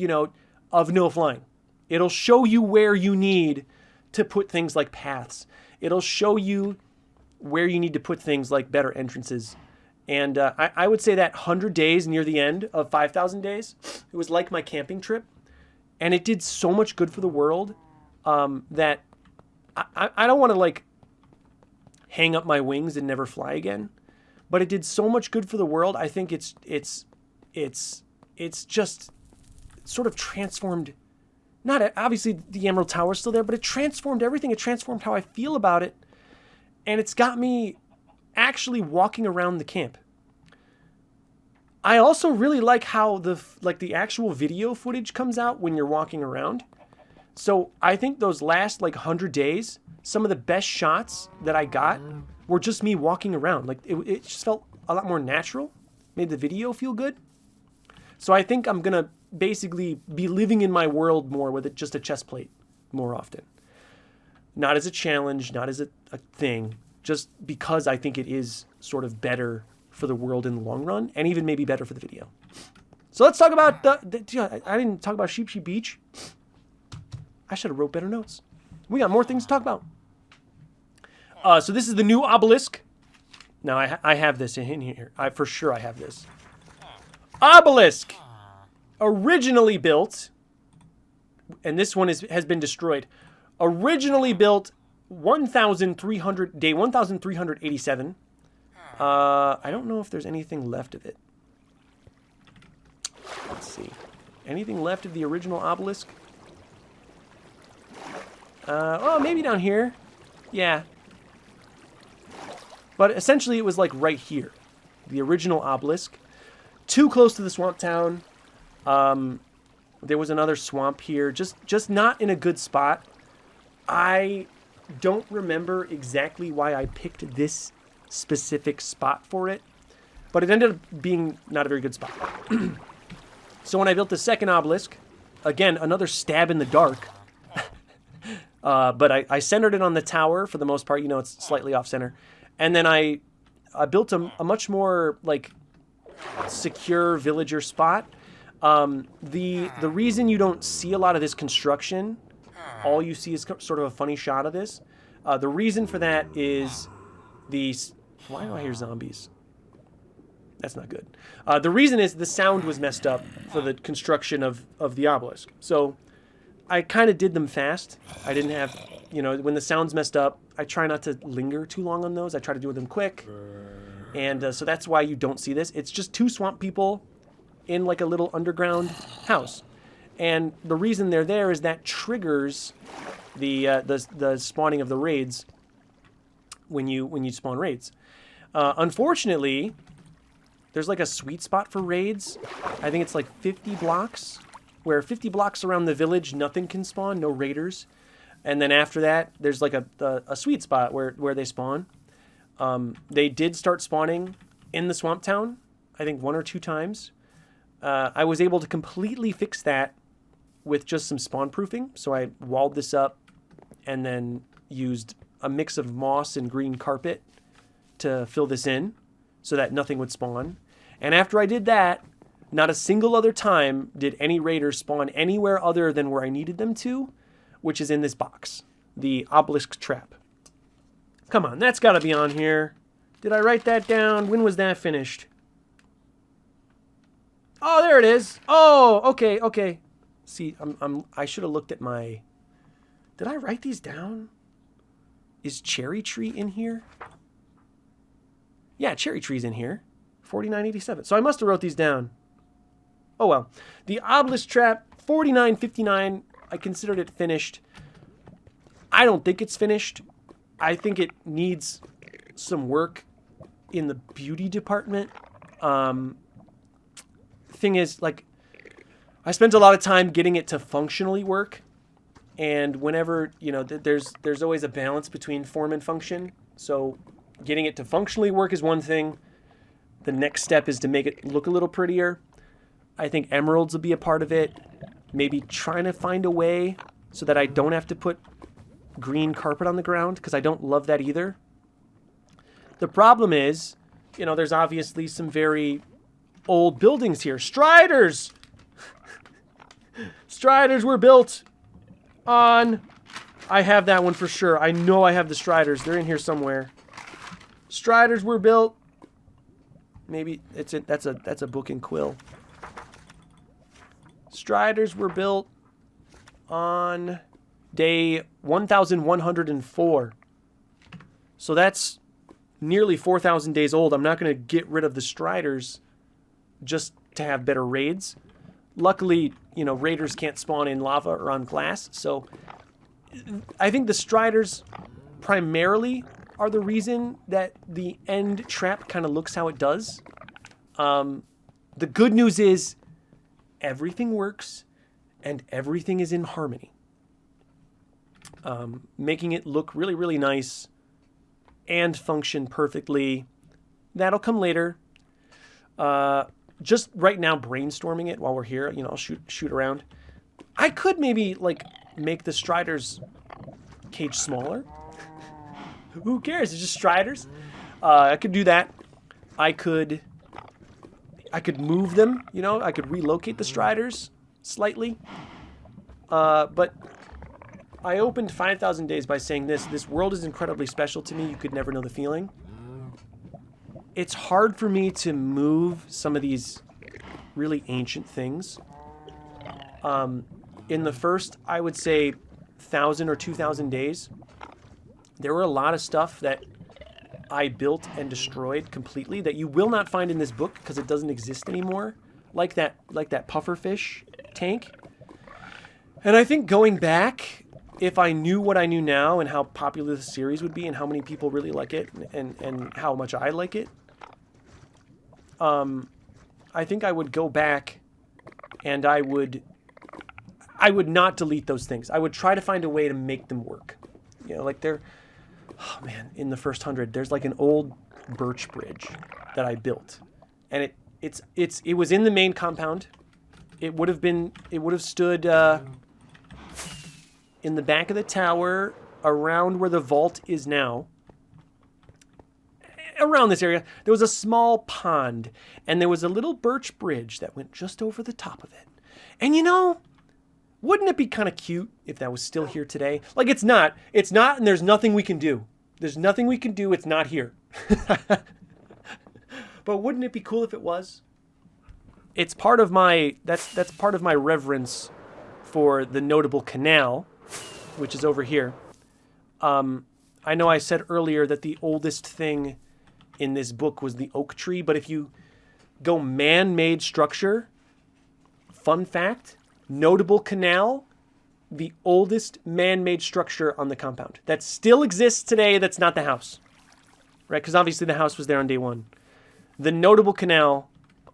of no flying. It'll show you where you need to put things like paths. It'll show you where you need to put things like better entrances. And I would say that 100 days near the end of 5,000 days, it was like my camping trip. And it did so much good for the world that I don't want to hang up my wings and never fly again. But it did so much good for the world. I think it's just sort of transformed. Not obviously the Emerald Tower is still there, but it transformed everything. It transformed how I feel about it, and it's got me actually walking around the camp. I also really like how the actual video footage comes out when you're walking around. So I think those last 100 days, some of the best shots that I got were just me walking around. It just felt a lot more natural, made the video feel good. So I think I'm gonna basically be living in my world more with just a chest plate more often. Not as a challenge, not as a thing, just because I think it is sort of better for the world in the long run, and even maybe better for the video. So let's talk about I didn't talk about Sheep Beach. I should have wrote better notes. We got more things to talk about. So this is the new obelisk. Now, I have this in here. For sure I have this. Obelisk! Originally built, and this one has been destroyed. Originally built 1387. I don't know if there's anything left of it. Let's see. Anything left of the original obelisk? Oh, maybe down here. Yeah. But essentially it was like right here. The original obelisk. Too close to the swamp town. There was another swamp here. Just not in a good spot. I don't remember exactly why I picked this specific spot for it. But it ended up being not a very good spot. So when I built the second obelisk, again, another stab in the dark. But I centered it on the tower for the most part. You know, it's slightly off center. And then I built a much more, like, secure villager spot. The reason you don't see a lot of this construction, all you see is sort of a funny shot of this. The reason for that is why do I hear zombies? That's not good. The reason is the sound was messed up for the construction of the obelisk. So I kind of did them fast. I didn't have, you know, when the sound's messed up, I try not to linger too long on those. I try to do them quick. And so that's why you don't see this. It's just two swamp people in like a little underground house. And the reason they're there is that triggers the spawning of the raids when you spawn raids. Unfortunately, there's like a sweet spot for raids. I think it's like 50 blocks, where 50 blocks around the village, nothing can spawn, no raiders. And then after that, there's like a sweet spot where they spawn. They did start spawning in the swamp town, I think 1 or 2 times. I was able to completely fix that with just some spawn proofing. So I walled this up and then used a mix of moss and green carpet to fill this in so that nothing would spawn. And after I did that, not a single other time did any raiders spawn anywhere other than where I needed them to, which is in this box, the obelisk trap. Come on, that's got to be on here. Did I write that down? When was that finished? Oh, there it is. Oh, okay. See, I should have looked at my... Did I write these down? Is Cherry Tree in here? Yeah, Cherry Tree's in here. 4987. So I must have wrote these down. Oh, well. The obelisk trap, 4959. I considered it finished. I don't think it's finished. I think it needs some work in the beauty department. Thing is, like, I spent a lot of time getting it to functionally work. And whenever, you know, there's always a balance between form and function. So getting it to functionally work is one thing. The next step is to make it look a little prettier. I think emeralds will be a part of it. Maybe trying to find a way so that I don't have to put green carpet on the ground, because I don't love that either. The problem is, you know, there's obviously some very old buildings here. Striders! Striders were built on... I have that one for sure. I know I have the Striders. They're in here somewhere. Striders were built... Maybe that's a book and quill. Striders were built on day 1104. So that's nearly 4,000 days old. I'm not going to get rid of the Striders just to have better raids. Luckily, you know, raiders can't spawn in lava or on glass. So I think the Striders primarily are the reason that the end trap kind of looks how it does. The good news is everything works and everything is in harmony. Making it look really, really nice and function perfectly. That'll come later. Just right now brainstorming it while we're here. You know, I'll shoot around. I could maybe, like, make the Striders cage smaller. Who cares? It's just Striders. I could do that. I could move them, you know. I could relocate the Striders slightly. But I opened 5,000 Days by saying this world is incredibly special to me. You could never know the feeling. It's hard for me to move some of these really ancient things. In the first, I would say, 1,000 or 2,000 days, there were a lot of stuff that I built and destroyed completely that you will not find in this book because it doesn't exist anymore. Like that pufferfish tank. And I think going back, if I knew what I knew now and how popular the series would be and how many people really like it and how much I like it, I think I would go back and I would not delete those things. I would try to find a way to make them work. You know, like oh man, in the first 100, there's like an old birch bridge that I built. And it was in the main compound. It would have stood in the back of the tower around where the vault is now. Around this area, there was a small pond, and there was a little birch bridge that went just over the top of it. And you know, wouldn't it be kind of cute if that was still here today? Like, it's not, and there's nothing we can do. There's nothing we can do, it's not here. But wouldn't it be cool if it was? It's part of my, that's part of my reverence for the Notable Canal, which is over here. I know I said earlier that the oldest thing in this book was the oak tree, but if you go man-made structure, fun fact, Notable Canal, the oldest man-made structure on the compound. That still exists today, that's not the house. Right, because obviously the house was there on day one. The Notable Canal,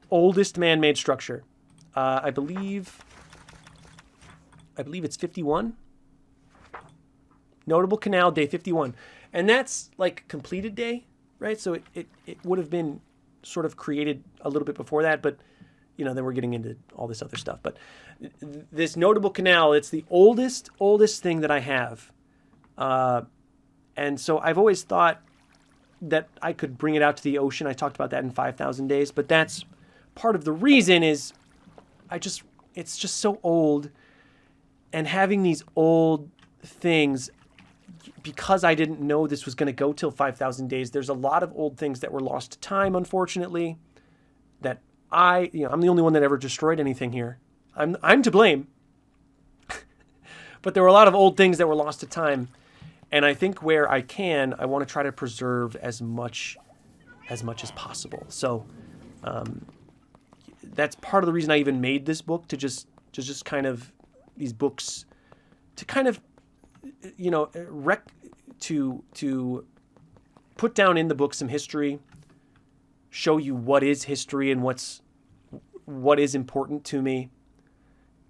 oldest man-made structure. I believe it's 51. Notable Canal, day 51. And that's like completed day, right? So it would have been sort of created a little bit before that, but you know, then we're getting into all this other stuff. But this Notable Canal, it's the oldest thing that I have. And so I've always thought that I could bring it out to the ocean. I talked about that in 5,000 Days, but that's part of the reason is it's just so old. And having these old things, because I didn't know this was going to go till 5,000 Days, there's a lot of old things that were lost to time, unfortunately, that I'm the only one that ever destroyed anything here. I'm to blame. But there were a lot of old things that were lost to time. And I think where I can, I want to try to preserve as much as possible. So that's part of the reason I even made this book, to just kind of these books to kind of, you know, to put down in the book some history, show you what is history and what is important to me.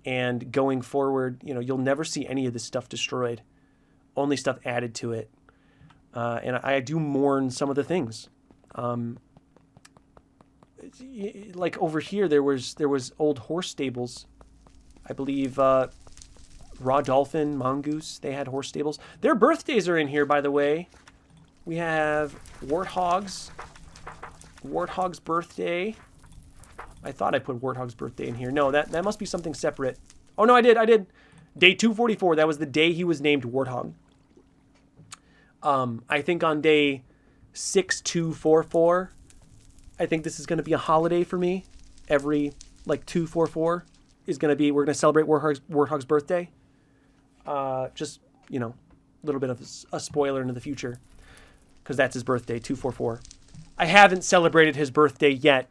And going forward, you know, you'll never see any of this stuff destroyed, only stuff added to it. And I do mourn some of the things. Like over here, there was old horse stables. I believe Raw Dolphin, Mongoose, they had horse stables. Their birthdays are in here, by the way. We have Warthog's birthday. I thought I put Warthog's birthday in here. No, that must be something separate. Oh, no, I did. Day 244, that was the day he was named Warthog. I think on day 6244, I think this is going to be a holiday for me. Every, 244 is going to be, we're going to celebrate Warthog's birthday. Just, you know, a little bit of a spoiler into the future, because that's his birthday, 244. I haven't celebrated his birthday yet,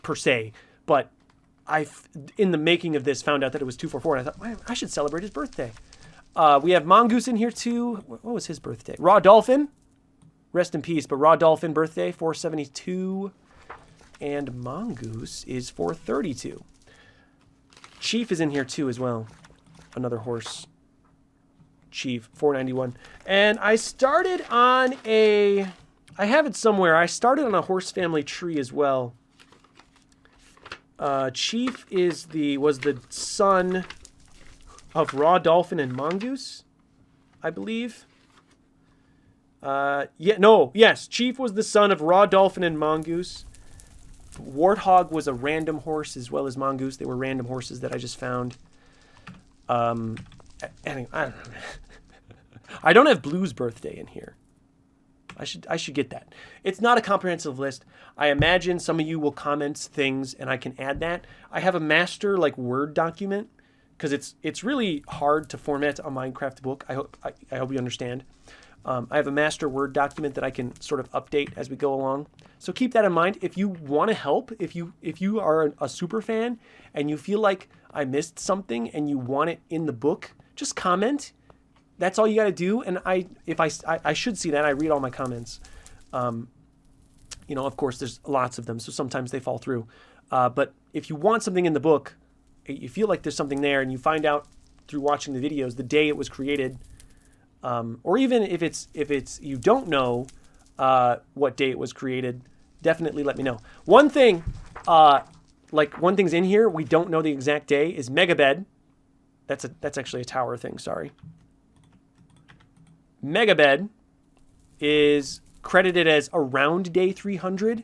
per se, but in the making of this, found out that it was 244, and I thought, I should celebrate his birthday. We have Mongoose in here too. What was his birthday? Raw Dolphin, rest in peace, but Raw Dolphin birthday, 472, and Mongoose is 432. Chief is in here too as well, another horse. Chief, 491. And I started on I have it somewhere. I started on a horse family tree as well. Chief was the son of Raw Dolphin and Mongoose, I believe. Yes, Chief was the son of Raw Dolphin and Mongoose. Warthog was a random horse as well as Mongoose. They were random horses that I just found. Anyway, I don't know. I don't have Blue's birthday in here. I should get that. It's not a comprehensive list. I imagine some of you will comment things and I can add that. I have a master like Word document because it's really hard to format a Minecraft book. I hope you understand. I have a master Word document that I can sort of update as we go along. So keep that in mind. If you want to help, if you are a super fan and you feel like I missed something and you want it in the book, just comment. That's all you got to do. And I should see that. I read all my comments. You know, of course, there's lots of them, so sometimes they fall through. But if you want something in the book, you feel like there's something there, and you find out through watching the videos the day it was created, or even if it's you don't know what day it was created, definitely let me know. One thing, one thing's in here we don't know the exact day is Megabed. That's actually a tower thing. Sorry. Megabed is credited as around day 300.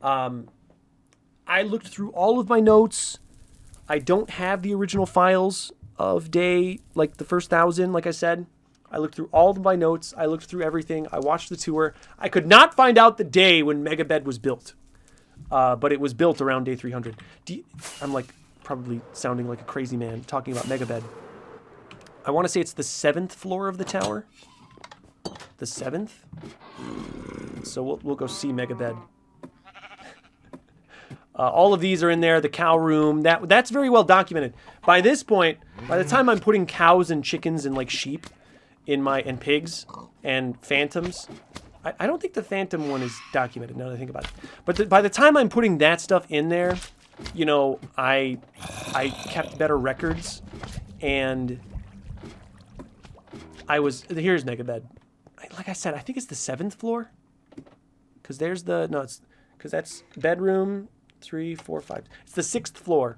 I looked through all of my notes. I don't have the original files of day, like the first 1,000, like I said. I looked through all of my notes. I looked through everything. I watched the tour. I could not find out the day when Megabed was built. But it was built around day 300. I'm like probably sounding like a crazy man talking about Megabed. I want to say it's the 7th floor of the tower. The 7th? So we'll go see Megabed. All of these are in there. The cow room. That's very well documented. By this point, by the time I'm putting cows and chickens and like sheep and pigs and phantoms, I don't think the phantom one is documented now that I think about it. But by the time I'm putting that stuff in there, you know, I kept better records, and here's Megabed. Like I said, I think it's the 7th floor. Because there's because that's bedroom 3, 4, 5. It's the 6th floor.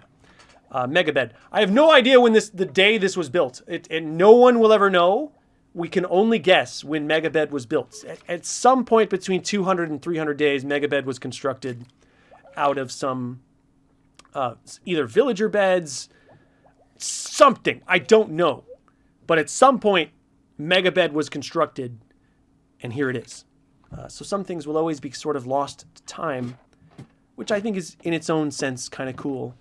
Megabed. I have no idea when the day this was built. And no one will ever know. We can only guess when Megabed was built. At some point between 200 and 300 days, Megabed was constructed out of some either villager beds, something. I don't know. But at some point, Megabed was constructed, and here it is. So some things will always be sort of lost to time, which I think is, in its own sense, kind of cool.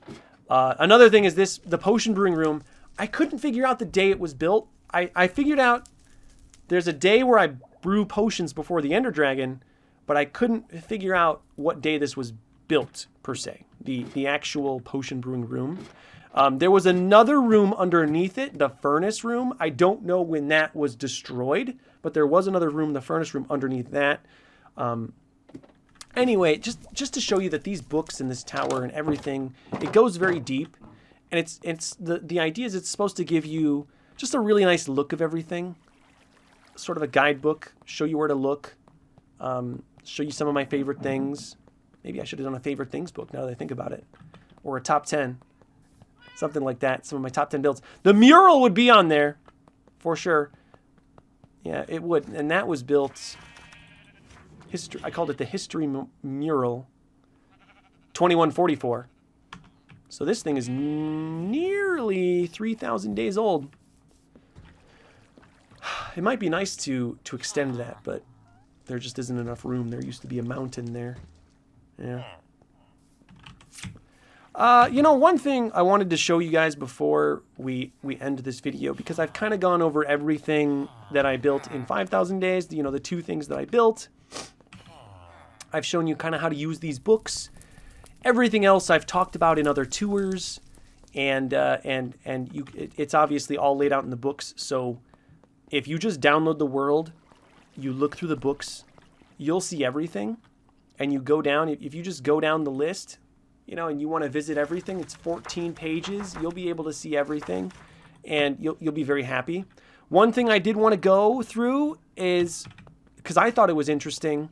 Another thing is the potion brewing room. I couldn't figure out the day it was built. I figured out there's a day where I brew potions before the Ender Dragon, but I couldn't figure out what day this was built, per se. The actual potion brewing room. There was another room underneath it, the furnace room. I don't know when that was destroyed, but there was another room, the furnace room, underneath that. Anyway, just to show you that these books and this tower and everything, it goes very deep. And it's the idea is it's supposed to give you just a really nice look of everything. Sort of a guidebook, show you where to look, show you some of my favorite things. Maybe I should have done a favorite things book now that I think about it. Or a top 10. Something like that. Some of my top 10 builds. The mural would be on there, for sure. Yeah, it would. And that was built... I called it the History Mural 2144. So this thing is nearly 3,000 days old. It might be nice to extend that, but there just isn't enough room. There used to be a mountain there. Yeah. You know, one thing I wanted to show you guys before we end this video, because I've kind of gone over everything that I built in 5,000 days, you know, the 2 things that I built. I've shown you kind of how to use these books. Everything else I've talked about in other tours, and it's obviously all laid out in the books. So if you just download the world, you look through the books, you'll see everything, and you go down. If you just go down the list, you know, and you want to visit everything, it's 14 pages. You'll be able to see everything, and you'll be very happy. One thing I did want to go through is, because I thought it was interesting,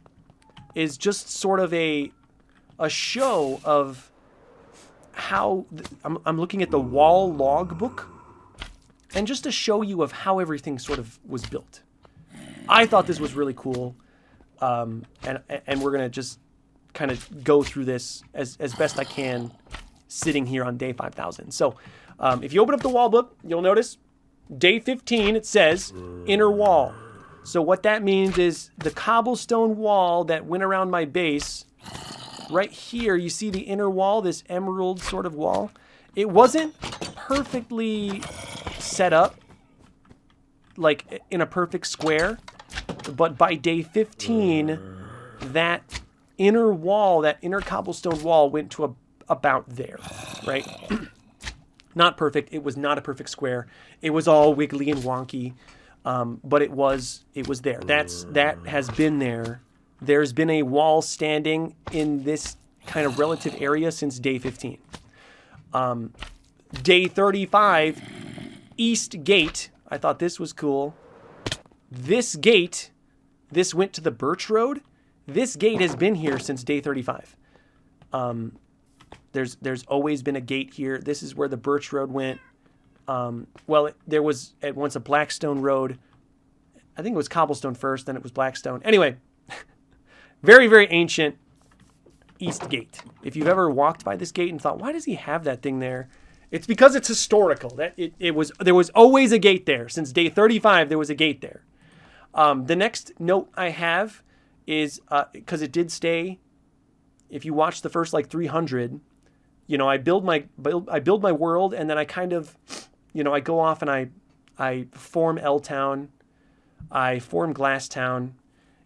is just sort of a show of how I'm looking at the wall log book, and just to show you of how everything sort of was built. I thought this was really cool, and we're gonna just kind of go through this as best I can, sitting here on day 5,000. So if you open up the wall book, you'll notice Day 15, it says inner wall. So what that means is the cobblestone wall that went around my base, right here, you see the inner wall, this emerald sort of wall. It wasn't perfectly set up, like in a perfect square, but by day 15, that inner wall, that inner cobblestone wall went to about there, right? Not perfect. It was not a perfect square. It was all wiggly and wonky, but it was there. That has been there. There's been a wall standing in this kind of relative area since day 15. Day 35, East Gate. I thought this was cool. This gate, this went to the Birch Road. This gate has been here since day 35. There's always been a gate here. This is where the Birch Road went. There was at once a Blackstone Road. I think it was cobblestone first, then it was Blackstone. Anyway, very, very ancient East Gate. If you've ever walked by this gate and thought, why does he have that thing there? It's because it's historical. There was always a gate there. Since day 35, there was a gate there. The next note I have is, because it did stay, if you watch the first like 300, I build my world, and then I kind of, I go off and I form L Town, I form Glass Town,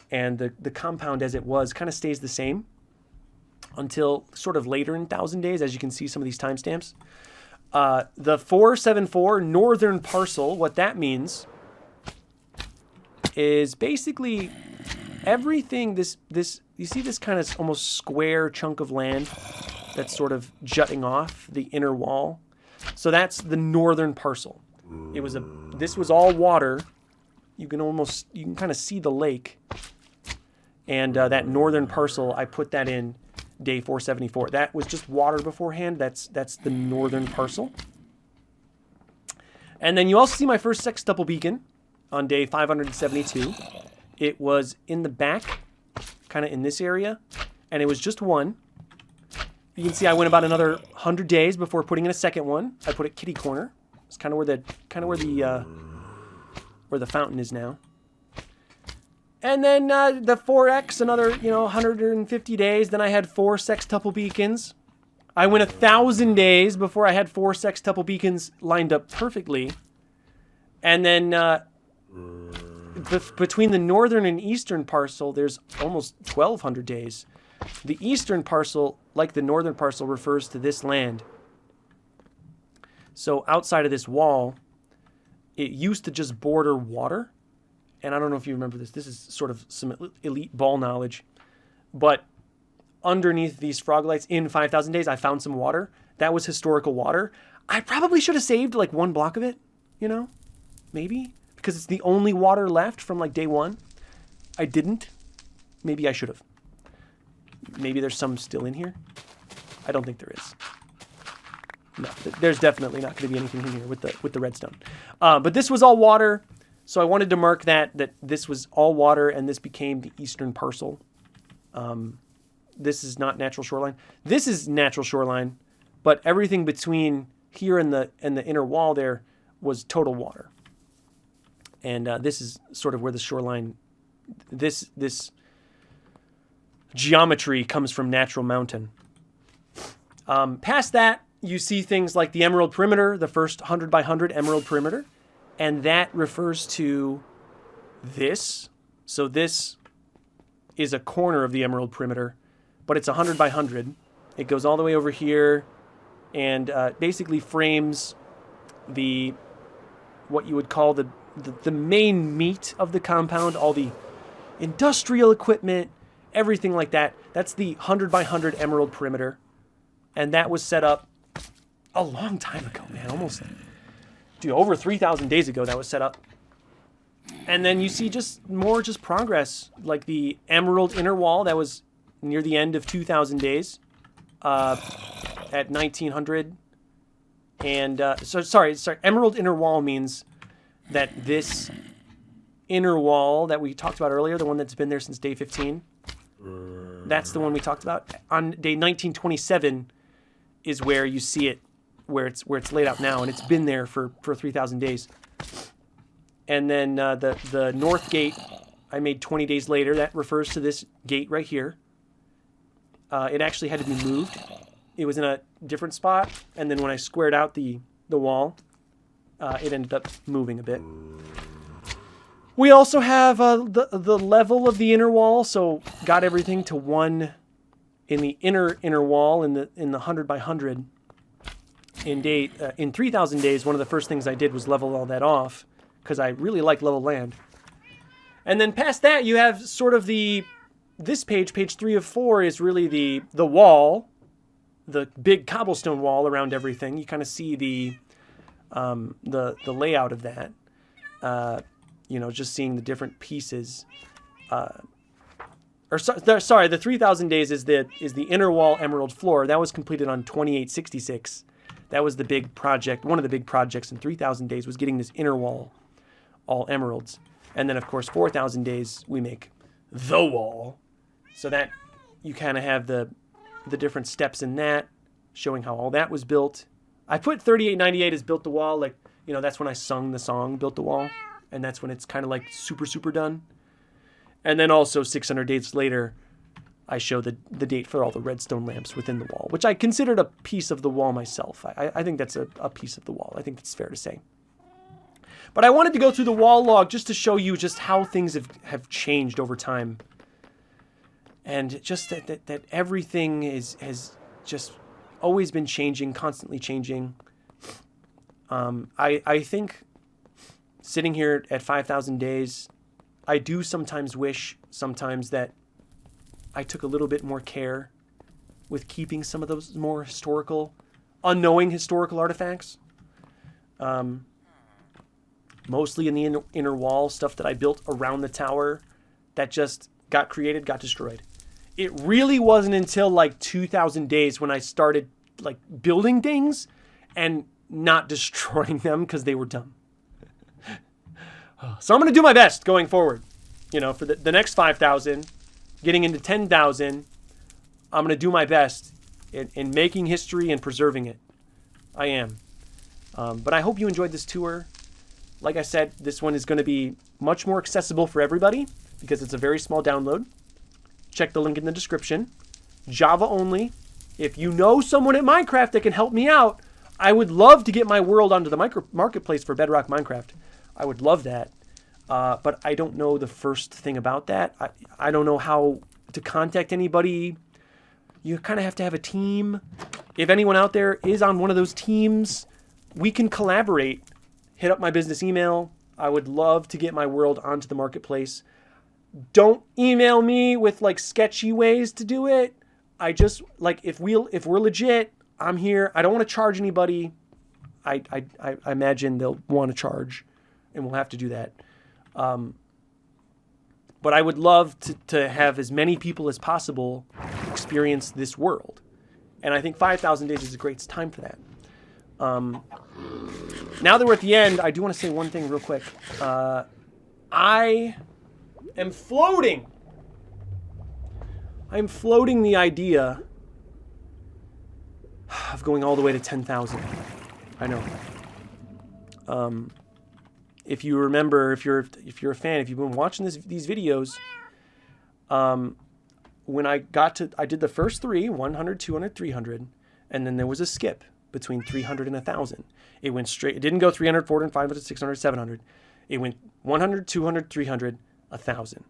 and the compound as it was kind of stays the same until sort of later in 1,000 days, as you can see some of these timestamps. The 474 northern parcel, what that means is basically everything, this you see this kind of almost square chunk of land that's sort of jutting off the inner wall. So that's the northern parcel. This was all water. You can kind of see the lake. And that northern parcel, I put that in day 474. That was just water beforehand. That's the northern parcel. And then you also see my first sextuple beacon on day 572. It was in the back, kind of in this area, and it was just one. You can see I went about another 100 days before putting in a second one. I put it kitty corner. It's kind of where the fountain is now. And then the 4X, another 150 days. Then I had 4 sextuple beacons. I went 1,000 days before I had 4 sextuple beacons lined up perfectly. And then between the northern and eastern parcel, there's almost 1,200 days. The eastern parcel, like the northern parcel, refers to this land. So outside of this wall, it used to just border water. And I don't know if you remember this. This is sort of some elite ball knowledge. But underneath these frog lights in 5,000 days, I found some water. That was historical water. I probably should have saved like 1 block of it, maybe. Because it's the only water left from like day 1. I didn't. Maybe I should have. Maybe there's some still in here. I don't think there is. No, there's definitely not going to be anything in here with the redstone. But this was all water. So I wanted to mark that this was all water, and this became the eastern parcel. This is not natural shoreline. This is natural shoreline, but everything between here and the inner wall there was total water. And this is sort of where the shoreline, this geometry comes from natural mountain. Past that, you see things like the emerald perimeter, the first 100 by 100 emerald perimeter. And that refers to this. So this is a corner of the emerald perimeter, but it's 100 by 100. It goes all the way over here and basically frames what you would call the main meat of the compound, all the industrial equipment, everything like that. That's the 100 by 100 emerald perimeter. And that was set up a long time ago, man, almost... over 3,000 days ago that was set up. And then you see just progress, like the emerald inner wall that was near the end of 2,000 days at 1,900. And sorry, emerald inner wall means that this inner wall that we talked about earlier, the one that's been there since day 15, that's the one we talked about. On day 1927 is where you see it where it's laid out now, and it's been there for 3,000 days. And then the north gate I made 20 days later. That refers to this gate right here. It actually had to be moved. It was in a different spot, and then when I squared out the wall, it ended up moving a bit. We also have the level of the inner wall, so got everything to 1 in the inner wall in the 100 by 100. In 3,000 days, one of the first things I did was level all that off because I really like level land. And then past that, you have sort of this page 3 of 4 is really the wall, the big cobblestone wall around everything. You kind of see the layout of that. Just seeing the different pieces. The 3,000 days is the inner wall emerald floor. That was completed on 2866. That was the big project. One of the big projects in 3,000 days was getting this inner wall all emeralds. And then, of course, 4,000 days, we make the wall. So that you kind of have the different steps in that, showing how all that was built. I put 3898 as built the wall. That's when I sung the song, Built the Wall. And that's when it's kind of like super, super done. And then also 600 days later, I show the date for all the redstone lamps within the wall, which I considered a piece of the wall myself. I think that's a piece of the wall. I think that's fair to say. But I wanted to go through the wall log just to show you just how things have changed over time. And just that everything has just always been changing, constantly changing. I think sitting here at 5,000 days, I do sometimes wish that I took a little bit more care with keeping some of those more unknowing historical artifacts. Mostly in the inner wall, stuff that I built around the tower that just got created, got destroyed. It really wasn't until like 2,000 days when I started like building things and not destroying them because they were dumb. So I'm going to do my best going forward. For the next 5,000, getting into 10,000, I'm going to do my best in making history and preserving it. I am. But I hope you enjoyed this tour. Like I said, this one is going to be much more accessible for everybody because it's a very small download. Check the link in the description. Java only. If you know someone at Minecraft that can help me out, I would love to get my world onto the marketplace for Bedrock Minecraft. I would love that. But I don't know the first thing about that. I don't know how to contact anybody. You kind of have to have a team. If anyone out there is on one of those teams, we can collaborate. Hit up my business email. I would love to get my world onto the marketplace. Don't email me with like sketchy ways to do it. I just like if we're legit, I'm here. I don't want to charge anybody. I imagine they'll want to charge, and we'll have to do that. But I would love to have as many people as possible experience this world. And I think 5,000 days is a great time for that. Now that we're at the end, I do want to say one thing real quick. I am floating. I'm floating the idea of going all the way to 10,000. I know. If you remember, if you're a fan, if you've been watching these videos, when I did the first 3, 100, 200, 300, and then there was a skip between 300 and 1,000. It went straight. It didn't go 300, 400, 500, 600, 700. It went 100, 200, 300, 1,000.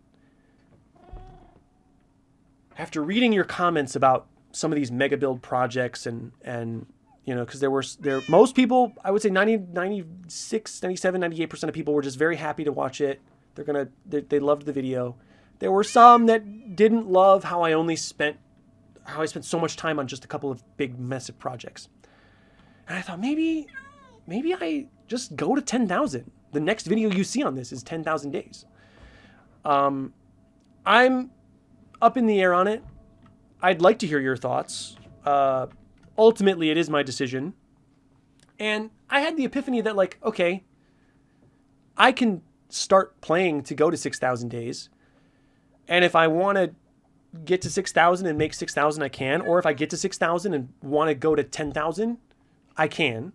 After reading your comments about some of these mega build projects and because most people, I would say 90, 96, 97, 98% of people were just very happy to watch it. They loved the video. There were some that didn't love how I spent so much time on just a couple of big, massive projects. And I thought maybe I just go to 10,000. The next video you see on this is 10,000 days. I'm up in the air on it. I'd like to hear your thoughts. Ultimately, it is my decision. And I had the epiphany that okay, I can start playing to go to 6,000 days. And if I want to get to 6,000 and make 6,000, I can. Or if I get to 6,000 and want to go to 10,000, I can.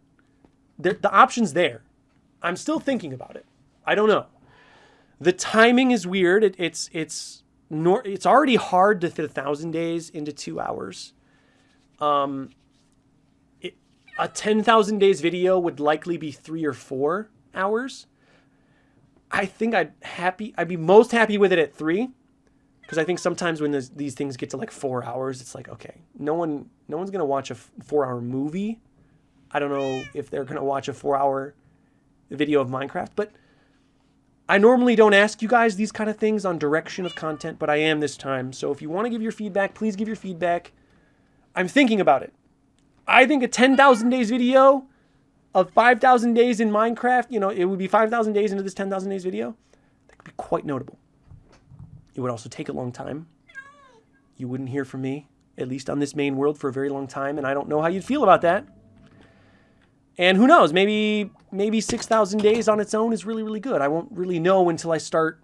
The option's there. I'm still thinking about it. I don't know. The timing is weird. It's already hard to fit 1,000 days into 2 hours. A 10,000 days video would likely be 3 or 4 hours. I think I'd be most happy with it at 3, because I think sometimes when these things get to like 4 hours, it's like, okay, no one's gonna watch a 4-hour movie. I don't know if they're gonna watch a 4-hour video of Minecraft, but I normally don't ask you guys these kind of things on direction of content, but I am this time. So if you want to give your feedback, please give your feedback. I'm thinking about it. I think a 10,000 days video of 5,000 days in Minecraft, it would be 5,000 days into this 10,000 days video. That could be quite notable. It would also take a long time. You wouldn't hear from me, at least on this main world, for a very long time, and I don't know how you'd feel about that. And who knows, maybe 6,000 days on its own is really, really good. I won't really know until I start,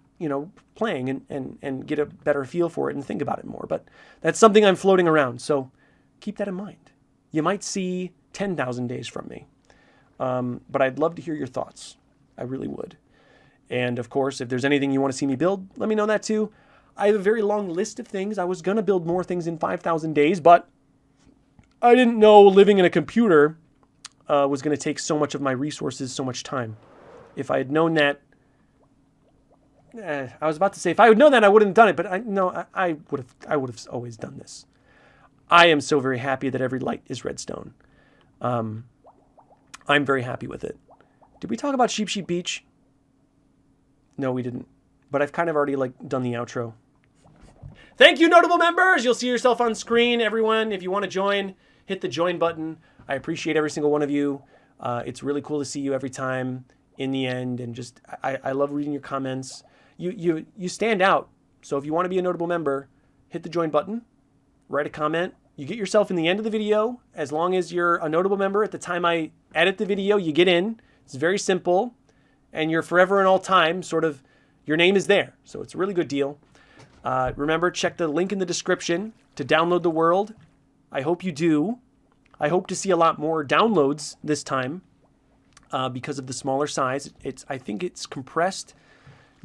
playing and get a better feel for it and think about it more. But that's something I'm floating around, so keep that in mind. You might see 10,000 days from me. But I'd love to hear your thoughts. I really would. And of course, if there's anything you want to see me build, let me know that too. I have a very long list of things. I was going to build more things in 5,000 days, but I didn't know living in a computer was going to take so much of my resources, so much time. If I had known that, I was about to say, if I had known that, I wouldn't have done it, but I would have always done this. I am so very happy that every light is redstone. I'm very happy with it. Did we talk about Sheep Beach? No, we didn't. But I've kind of already done the outro. Thank you, notable members. You'll see yourself on screen. Everyone, if you want to join, hit the join button. I appreciate every single one of you. It's really cool to see you every time in the end. And just, I love reading your comments. You stand out. So if you want to be a notable member, hit the join button, write a comment. You get yourself in the end of the video. As long as you're a notable member at the time I edit the video, you get in. It's very simple. And you're forever and all time, sort of, your name is there. So it's a really good deal. Remember, check the link in the description to download the world. I hope you do. I hope to see a lot more downloads this time because of the smaller size. I think it's compressed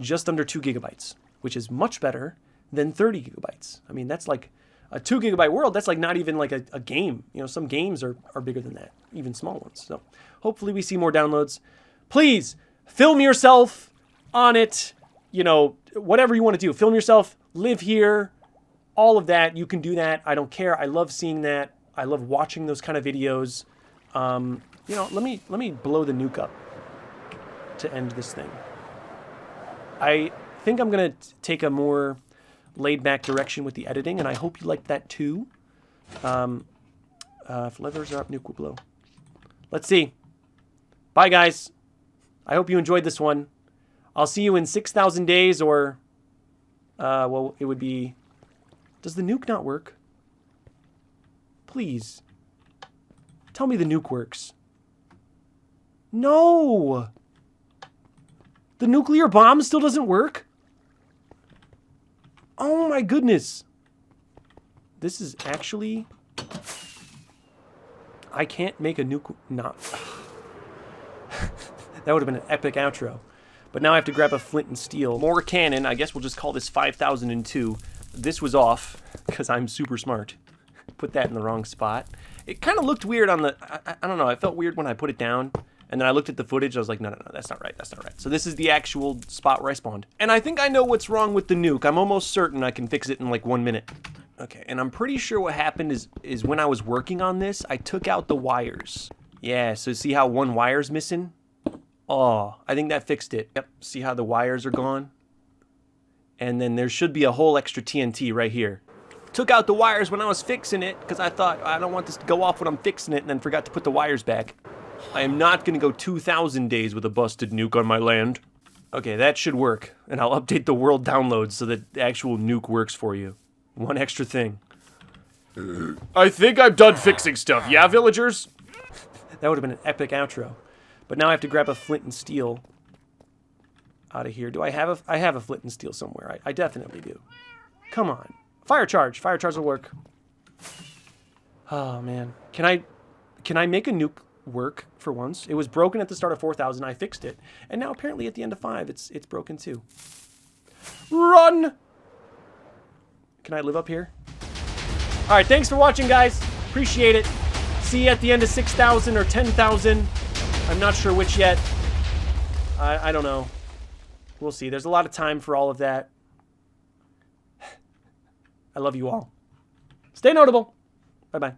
just under 2 gigabytes, which is much better than 30 gigabytes. I mean, that's like a 2 gigabyte world. That's like not even like a game. Some games are bigger than that, even small ones. So hopefully we see more downloads. Please film yourself on it. Whatever you want to do, film yourself, live here, all of that. You can do that. I don't care. I love seeing that. I love watching those kind of videos. Let me blow the nuke up to end this thing. I think I'm going to take a more laid-back direction with the editing, and I hope you like that too. If levers are up, nuke will blow. Let's see. Bye, guys. I hope you enjoyed this one. I'll see you in 6,000 days, or, it would be... Does the nuke not work? Please. Tell me the nuke works. No! The nuclear bomb still doesn't work? Oh my goodness. This is actually... I can't make a nuke... Not... That would have been an epic outro. But now I have to grab a flint and steel. More cannon. I guess we'll just call this 5002. This was off, because I'm super smart. Put that in the wrong spot. It kind of looked weird on the... I don't know. I felt weird when I put it down. And then I looked at the footage. I was like, no, that's not right. That's not right. So this is the actual spot where I spawned. And I think I know what's wrong with the nuke. I'm almost certain I can fix it in like 1 minute. Okay, and I'm pretty sure what happened is when I was working on this, I took out the wires. Yeah, so see how one wire's missing? Oh, I think that fixed it. Yep, see how the wires are gone? And then there should be a whole extra TNT right here. Took out the wires when I was fixing it because I thought I don't want this to go off when I'm fixing it, and then forgot to put the wires back. I am not going to go 2,000 days with a busted nuke on my land. Okay, that should work. And I'll update the world downloads so that the actual nuke works for you. One extra thing. I think I'm done fixing stuff. Yeah, villagers? That would have been an epic outro. But now I have to grab a flint and steel out of here. Do I have I have a flint and steel somewhere. I definitely do. Come on. Fire charge. Fire charge will work. Oh, man. Can I make a nuke? work for once. It was broken at the start of 4,000. I fixed it. And now apparently at the end of 5, it's broken too. Run! Can I live up here? All right, thanks for watching, guys. Appreciate it. See you at the end of 6,000 or 10,000. I'm not sure which yet. I don't know. We'll see. There's a lot of time for all of that. I love you all. Stay notable. Bye-bye.